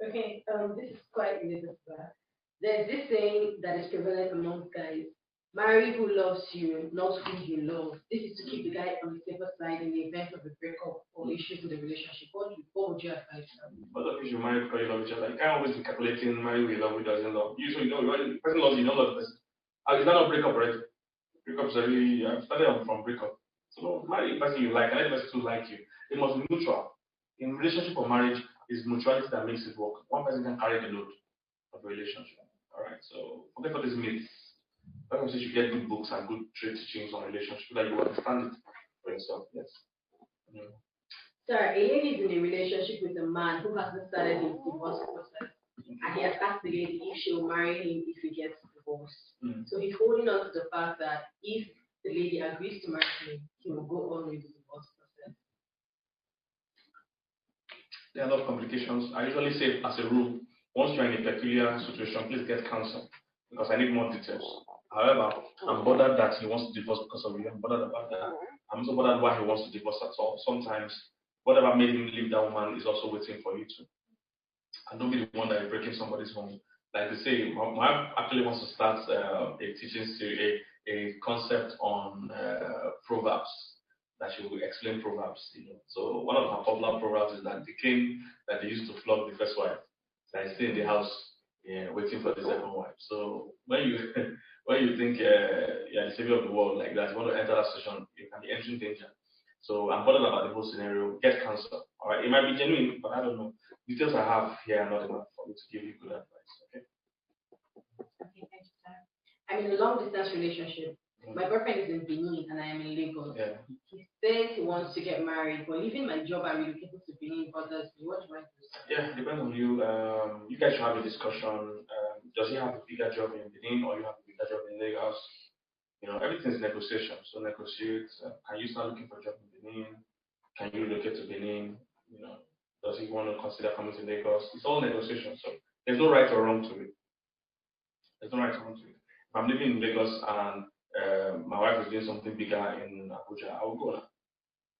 Okay, this is quite related to that. There's this saying that is prevalent among guys: marry who loves you, not who you love. This is to keep the guy on the safer side in the event of a breakup or issues in the relationship. What would you advise them? Both of you should marry because you love each other. You can't always be calculating marry who you love, who doesn't love. You so the person loves you, don't love the person. Is that not breakup already? Breakups are really started from breakup. So marry the person you like and let the person too like you. It must be mutual. In relationship or marriage, it's mutuality that makes it work. One person can carry the load of a relationship. Alright, so forget all these myths. Like I said, you should get good books and good trade teachings on relationships so that you understand it for yourself. Yes. Sir, a lady is in a relationship with a man who hasn't started his divorce process. And he has asked the lady if she will marry him if he gets divorced. So he's holding on to the fact that if the lady agrees to marry him, he will go on with the divorce process. There are a lot of complications. I usually say, as a rule, once you're in a peculiar situation, please get counsel because I need more details. However, I'm bothered that he wants to divorce because of you. I'm bothered about that. I'm so bothered why he wants to divorce at all. Sometimes, whatever made him leave that woman is also waiting for you too. And don't be the one that is breaking somebody's home. Like they say, my actually wants to start a teaching series, a concept on proverbs, that she will explain proverbs. So one of her popular proverbs is that the king that they used to flog the first wife, that stay in the house, waiting for the second wife. So when you when you think you're the savior of the world like that, you want to enter that session, you can be entering danger. So I'm bothered about the whole scenario. Get counsel. All right, it might be genuine, but I don't know. Details I have here are not enough for me to give you good advice. Okay. Okay, thank you, sir. I'm in a long distance relationship. My boyfriend is in Benin and I am in Lagos. Yeah. He says he wants to get married, but leaving my job and relocating to Benin bothers me. What do I do? Yeah, depends on you. You guys should have a discussion. Does he have a bigger job in Benin or you have a bigger job in Lagos? Everything's negotiation. So negotiate. Can you start looking for a job in Benin? Can you relocate to Benin? Does he want to consider coming to Lagos? It's all negotiation. So there's no right or wrong to it. There's no right or wrong to it. If I'm living in Lagos and my wife is doing something bigger in Abuja, I will go now.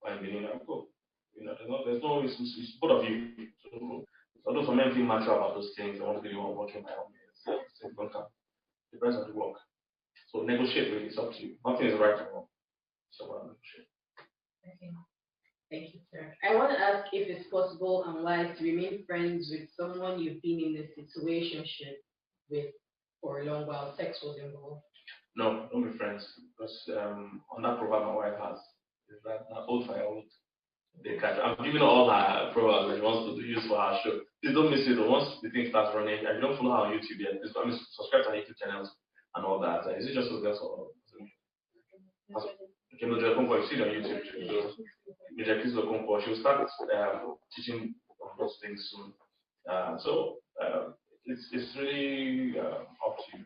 Or in Benin, I will go. There's no it's both of you. So although some men feel mature about those things, they want to be the one working by all means. Depends on the work. So negotiate really, it's up to you. Nothing is right or wrong. So negotiate. Okay. Thank you, sir. I want to ask if it's possible and wise to remain friends with someone you've been in a situationship with for a long while. Sex was involved. No, don't be friends. Because on that program my wife has, is that old firewood. They catch. I'm giving her all her proverbs that she wants to use for her show. Please don't miss it. Once the thing starts running, and you don't follow her on YouTube yet, please subscribe to her YouTube channels and all that. Is it just for girls or? Okay, Mildred Okonkwo, you see it on YouTube too. So Mildred Okonkwo, she'll start teaching on those things soon. It's really up to you.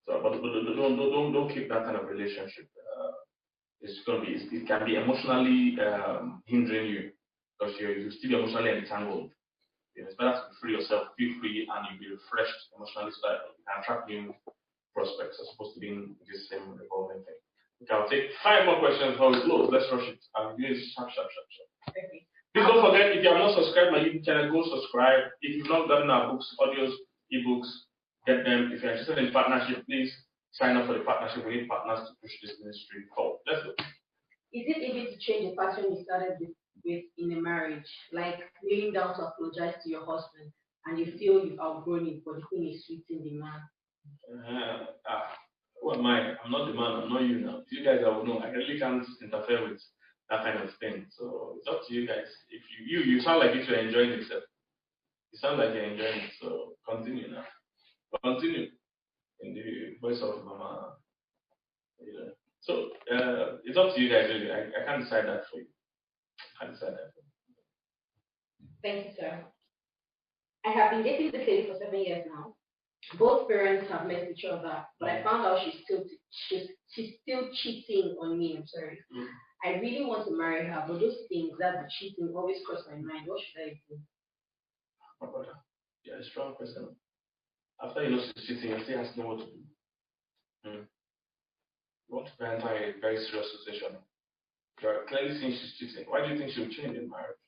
So, but don't keep that kind of relationship. It can be emotionally hindering you because you still be emotionally entangled. It's better to free yourself, be free, and you'll be refreshed emotionally so that you can attract new prospects as opposed to being this same revolving thing. Okay, I'll take 5 more questions before we close. Let's rush it. I'll do it sharp. Okay. Please don't forget, if you have not subscribed to my YouTube channel, go subscribe. If you've not gotten our books, audios, ebooks, get them. If you're interested in partnership, please sign up for the partnership. We need partners to push this ministry forward. Let's go. Is it easy to change the pattern you started with in a marriage, like kneeling down to apologize to your husband, and you feel you've outgrown it, but the thing is sweeting the man? Who am I? I'm not the man. I'm not you now. You guys, I will know. I really can't interfere with that kind of thing. So it's up to you guys. If you sound like you're enjoying it, you sound like you're enjoying it. So continue now. Continue in the voice of Mama. So it's up to you guys really. I can't decide that for you. I can't decide that for you. Thank you, sir. I have been dating this lady for 7 years now. Both parents have met each other, but I found out she's still cheating on me. I'm sorry. I really want to marry her, but those things, that the cheating, always cross my mind. What should I do? My brother, you're a strong person. After you know she's cheating, you still has to know what to do. You want to enter a very serious situation. You're clearly seeing she's cheating. Why do you think she'll change in marriage?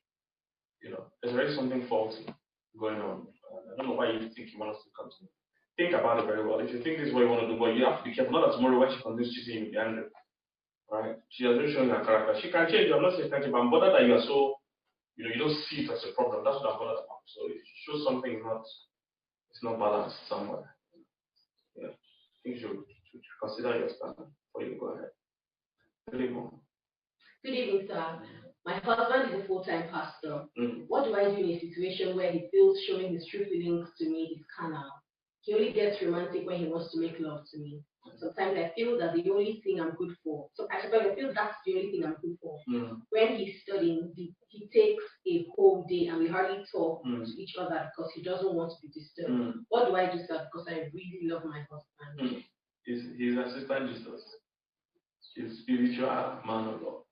There's already something faulty going on. I don't know why you think you want us to continue. Think about it very well. If you think this is what you want to do, but you have to be careful. Not that tomorrow when she continues cheating, you'll be angry. Right? She has already shown her character. She can change. I'm not saying she can't change, but I'm bothered that you are so, you don't see it as a problem. That's what I'm bothered about. So it shows something it's not balanced somewhere. I think you should consider your stand before you go ahead. Good evening. Good evening, sir. My husband is a full-time pastor. Mm-hmm. What do I do in a situation where he feels showing his true feelings to me is carnal? He only gets romantic when he wants to make love to me. Sometimes I feel that the only thing I'm good for. So I feel that's the only thing I'm good for. When he's studying, he takes a whole day and we hardly talk to each other because he doesn't want to be disturbed. What do I do, sir? Because I really love my husband. He's assistant Jesus. He's a spiritual man of God.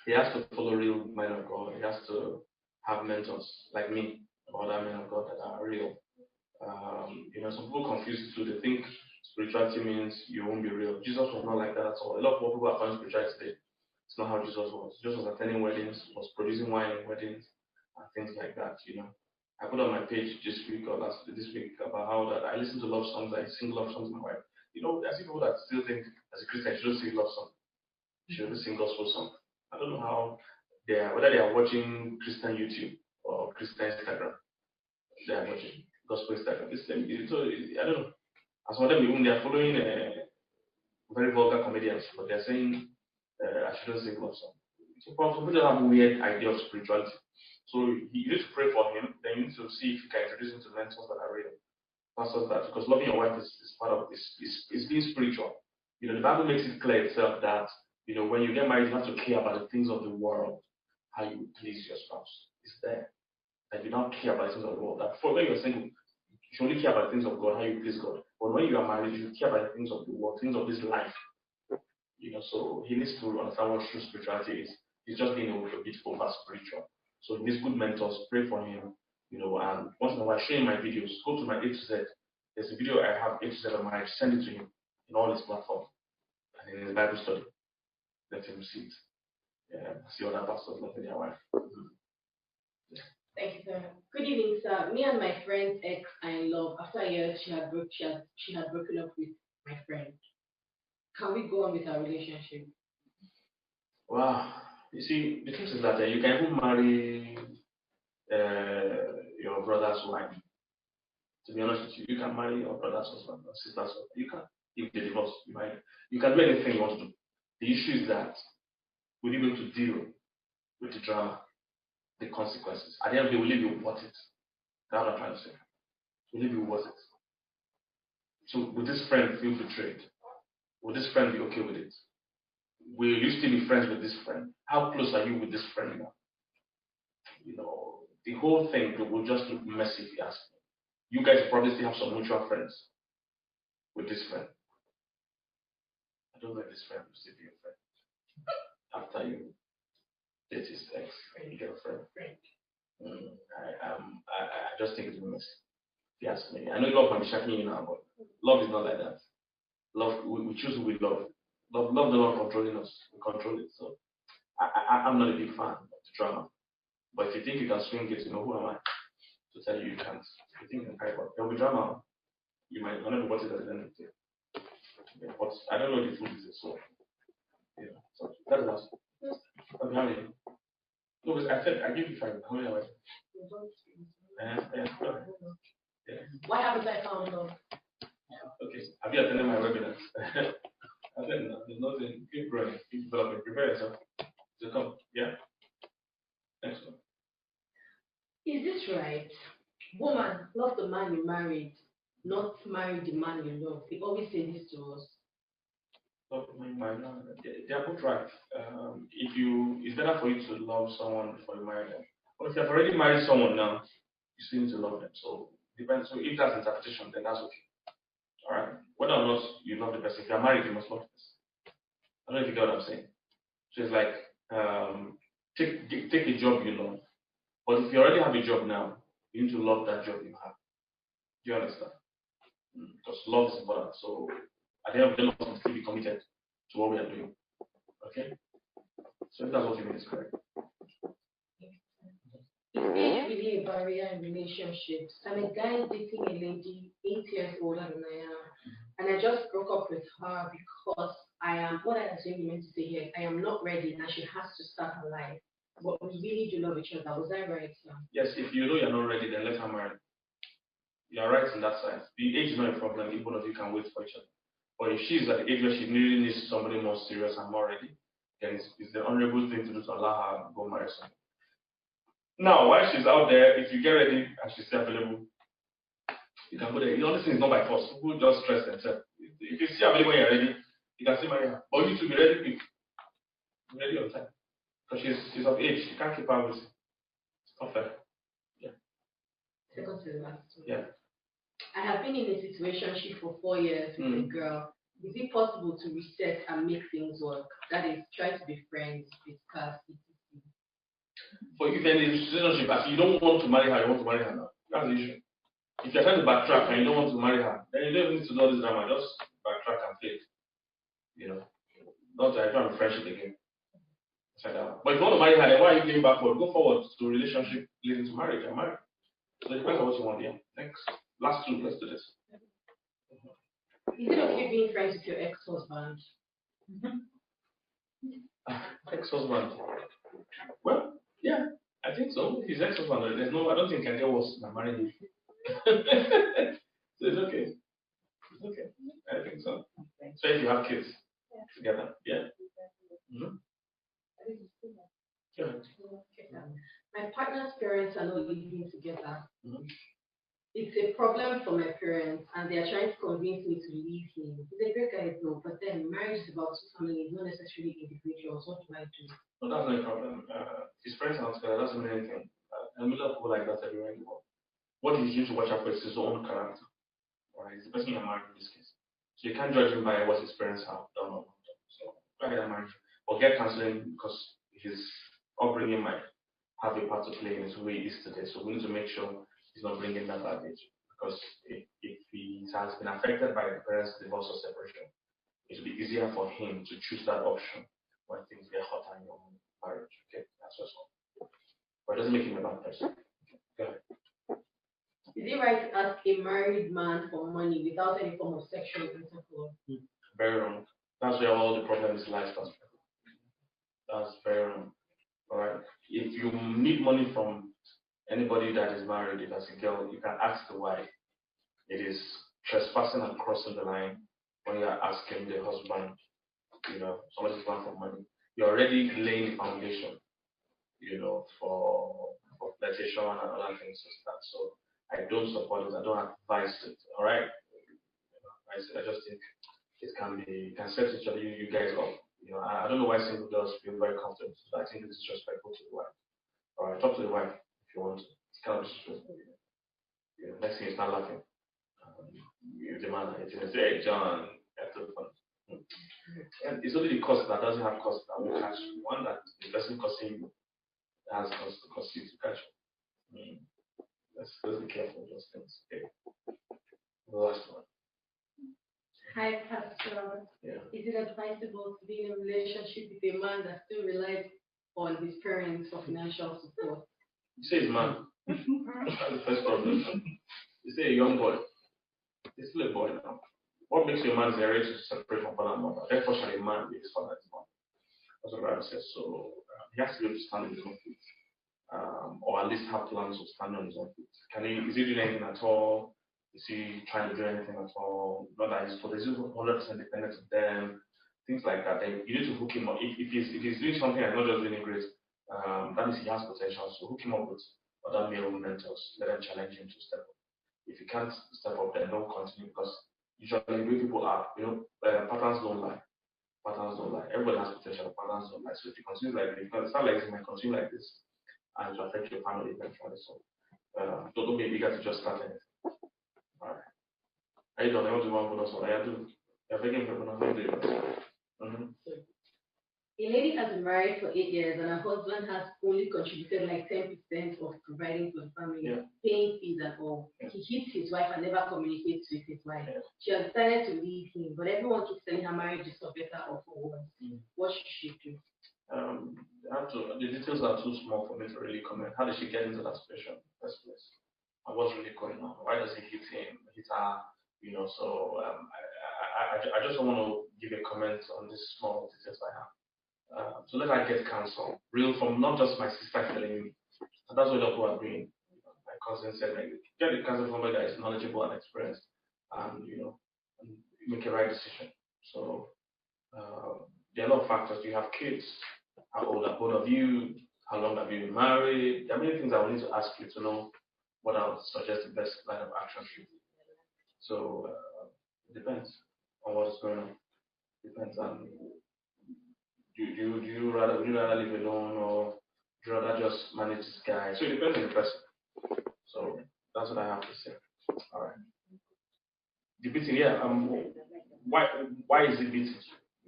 He has to follow real men of God. He has to have mentors like me, other men of God that are real. Some people confuse it too. They think spirituality means you won't be real. Jesus was not like that at all. A lot of people are calling spirituality today. It's not how Jesus was. Jesus was attending weddings, was producing wine in weddings, and things like that. I put on my page this week about how that I listen to love songs, I sing love songs to my wife. there's people that still think as a Christian you shouldn't sing love song, you shouldn't sing gospel song. I don't know how whether they are watching Christian YouTube or Christian Instagram, they are watching gospel Instagram. So I don't know. As for them, even they are following very vulgar comedians, but they're saying I shouldn't sing love song. So some people have a weird idea of spirituality. So you need to pray for him. Then you need to see if you can introduce him to mentors that are real, pastors that, because loving your wife is part of is being spiritual. The Bible makes it clear itself that when you get married, you have to care about the things of the world, how you please your spouse. It's there. That you don't care about the things of the world. That before when you're single, you should only care about the things of God, how you please God. But when you are married, you care about the things of the world, things of this life. So he needs to understand what true spirituality is. He's just being a bit over spiritual. So he needs good mentors, pray for him, and once in a while, share him my videos. Go to my A to Z. There's a video I have A to Z of marriage, send it to him in all his platforms. And in his Bible study, let him see it. See other pastors loving their wife. Yeah. Thank you, sir. Good evening, sir. Me and my friend's ex are in love. After a year, she had broken up with my friend. Can we go on with our relationship? Wow. You see, the truth is that you can even marry your brother's wife. To be honest with you, you can marry your brother's husband or sister's husband. You can. If they divorce, you can do anything you want to do. The issue is that will you be able to deal with the drama, the consequences? At the end of the day, will it be worth it? That's what I'm trying to say. Will it be worth it? So would this friend feel betrayed? Would this friend be okay with it? Will you still be friends with this friend? How close are you with this friend now? The whole thing will just look messy if you ask me. You guys probably still have some mutual friends with this friend. I don't know if this friend will still be your friend after you date his ex girlfriend. I just think it's messy. If you ask me, I know love might be shocking you now, but love is not like that. Love, we choose who we love. Love does not controlling us. We control it. So I'm not a big fan of the drama. But if you think you can swing it, who am I to tell you you can't? If you think you can carry out, there will be drama. You might not know what it is at the end of the day. Yeah, but I don't know the food is so. So that's us. I'm having. No, but I said I give you 5. How many am I? Yeah. What happens if I found love? Okay. Have you attended my webinars? I said no, there's nothing. Keep growing, keep developing, prepare yourself to come. Yeah. Next one. Is this right? Woman, love the man you married, not marry the man you love. They always say this to us. They are both right. It's better for you to love someone before you marry them. But if you have already married someone now, you still need to love them. So depends. So if that's interpretation, then that's okay. All right. Whether or not you love the person, if you're married, you must love the person. I don't know if you get what I'm saying. So it's like take a job you love. But if you already have a job now, you need to love that job you have. Do you understand? Because love is important. So at the end of the day, we must still be committed to what we are doing. Okay? So if that's what you mean, is correct. Is age really a barrier in relationships? I'm a guy dating a lady 8 years older than I am. And I just broke up with her because what I assume you meant to say here, I am not ready and she has to start her life. But we really do love each other. Was I right, sir? Yes, if you know you're not ready, then let her marry. You're right in that sense. The age is not a problem if both of you can wait for each other. But if she's at the age where she really needs somebody more serious and more ready, then it's the honorable thing to do to allow her to go marry someone. Now, while she's out there, if you get ready and she's still available, you can go there. The only thing is not by force. People just stress themselves. If you see available when you're ready, you can still marry her. But you should be ready quick. Be ready on time. Because she's of age. You can't keep her with. It's not fair. Yeah. Second to the last one. Yeah. I have been in a situationship for 4 years with a girl. Is it possible to reset and make things work? That is, try to be friends, discuss, etc. But if you're in a relationship, if you don't want to marry her, you want to marry her now. That's the issue. If you're trying to backtrack and you don't want to marry her, then you don't need to do all this drama. Just backtrack and play it. Not to try to friendship again. But if you want to marry her, then why are you going backward? Go forward to a relationship leading to marriage and marry. So it depends on what you want here. Next. Last 2, let's do this. Is it okay you being friends with your ex-husband? Ex-husband. Well, yeah, I think so. His ex-husband. There's no. I don't think I can get worse than marrying him. So it's okay. It's okay. I think so. So if you have kids together, yeah. Mm-hmm. Yeah. My partner's parents are not living together. Mm-hmm. It's a problem for my parents, and they are trying to convince me to leave him. He's a great guy, though, but then marriage is about two families, not necessarily individuals. What do I do? No, that's no problem. His parents are not together. Doesn't mean anything. And we love people like that everywhere in the world. What you need to watch out for is his own character. Right? It's the person you're married in this case. So you can't judge him by what his parents have done or not done. So go ahead and marry him. Or get counseling because his upbringing might have a part to play in his way he is today. So we need to make sure he's not bringing that baggage. Because if he has been affected by the parents' divorce or separation, it will be easier for him to choose that option when things get hotter in your marriage. Okay, that's just all. But it doesn't make him a bad person. Go ahead. Is it right to ask a married man for money without any form of sexual intercourse? Very wrong. That's where all the problems lies. That's very wrong. All right. If you need money from anybody that is married, if as a girl, you can ask the wife. It is trespassing and crossing the line when you are asking the husband, somebody's going for money. You're already laying the foundation, for flirtation and other things like that. So I don't support it. I don't advise it. All right. I just think it can set you guys up. I don't know why single girls feel very comfortable. So I think it's disrespectful to the wife. All right, talk to the wife if you want to. It's kind of disrespectful. Next thing you start laughing. You demand it. You say, hey, John, that's so fun. And it's only the cost that doesn't have cost that will catch you. One that the person costing you has cost you to catch you. Let's be careful of those things. Okay. The last one. Hi, Pastor. Yeah. Is it advisable to be in a relationship with a man that still relies on his parents for financial support? You say it's man. That's the first problem. You say a young boy. He's still a boy now. What makes you a man is a right to separate from father and mother. Therefore, shall a man be his father and his mother. That's what the Bible says. So he has to be able to stand on his own feet, or at least have plans of standing on his own feet. Is he doing anything at all? Is he trying to do anything at all? Not that he's 100% dependent on them, things like that. Then you need to hook him up. If he's doing something and not just doing it great, that means he has potential. So hook him up with other male mentors. Let them challenge him to step up. If you can't step up, then don't continue because usually the way people are, patterns don't lie. Patterns don't lie. Everybody has potential. Patterns don't lie. So if you continue like this, it's not like it might continue like this, and to affect your family eventually. So don't be eager to just start anything. All right. I don't know what you want bonus or I do. You're begging for bonus. A lady has been married for 8 years and her husband has only contributed like 10% of providing for the family, paying fees and all. Yeah. He hits his wife and never communicates with his wife. Yeah. She has decided to leave him, but everyone keeps telling her marriage is for better or for worse. What should she do? The details are too small for me to really comment. How did she get into that situation in the first place? And what's really going on? Why does he hit him, hit her? So I just want to give a comment on this small details I have. So let her get counsel, real from not just my sister telling me. And that's what people are doing. My cousin said, get the counsel from somebody that is knowledgeable and experienced, and and make a right decision. So there are a lot of factors. Do you have kids? How old are both of you? How long have you been married? There are many things I will need to ask you to know what I would suggest the best line of action should be. So it depends on what is going on. Depends on. Do you rather live alone or do you rather just manage this guy? So it depends on the person. So that's what I have to say. All right. The beating, yeah. Why is it beating?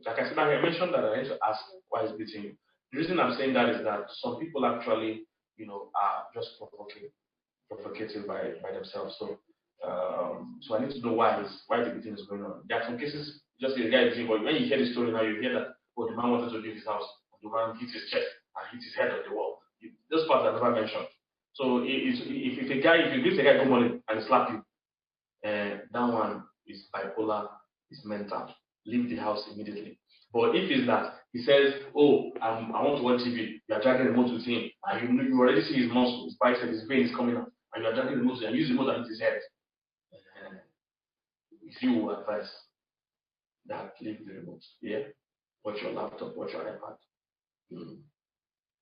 Like I said, I mentioned that I need to ask why is beating you. The reason I'm saying that is that some people actually, are just provocative by themselves. So so I need to know why the beating is going on. There are some cases, just the guy beating, but when you hear the story now, you hear that the man wanted to leave his house, the man hit his chest and hit his head on the wall. Those parts I never mentioned. So if you give the guy good money and slap you, that one is bipolar, it's mental. Leave the house immediately. But if it's that he says, "Oh, I want to watch TV," you are dragging the remote with him, and you already see his muscle, his bicep, his veins coming out, and you are dragging the remote and use the remote and hit his head. If you will advise that, leave the remote. Yeah, watch your laptop, watch your iPad. Do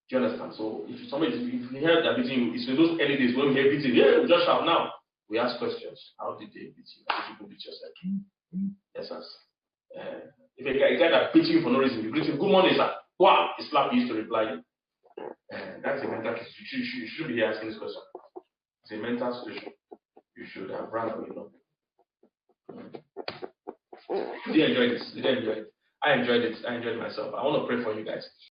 you understand? So if you hear that beating you, it's in those early days when we hear beating, yeah, we just shout now. We ask questions. How did they beat you? How did you beat yourself? Yes, sir. If a guy that beats you for no reason, you greet him, "Good morning, sir." Wow, he slap you, used to reply you. That's a mental case. You should be here asking this question. It's a mental situation. You should have run away. Did you enjoy this? Did you enjoy it? I enjoyed it. I enjoyed myself. I want to pray for you guys.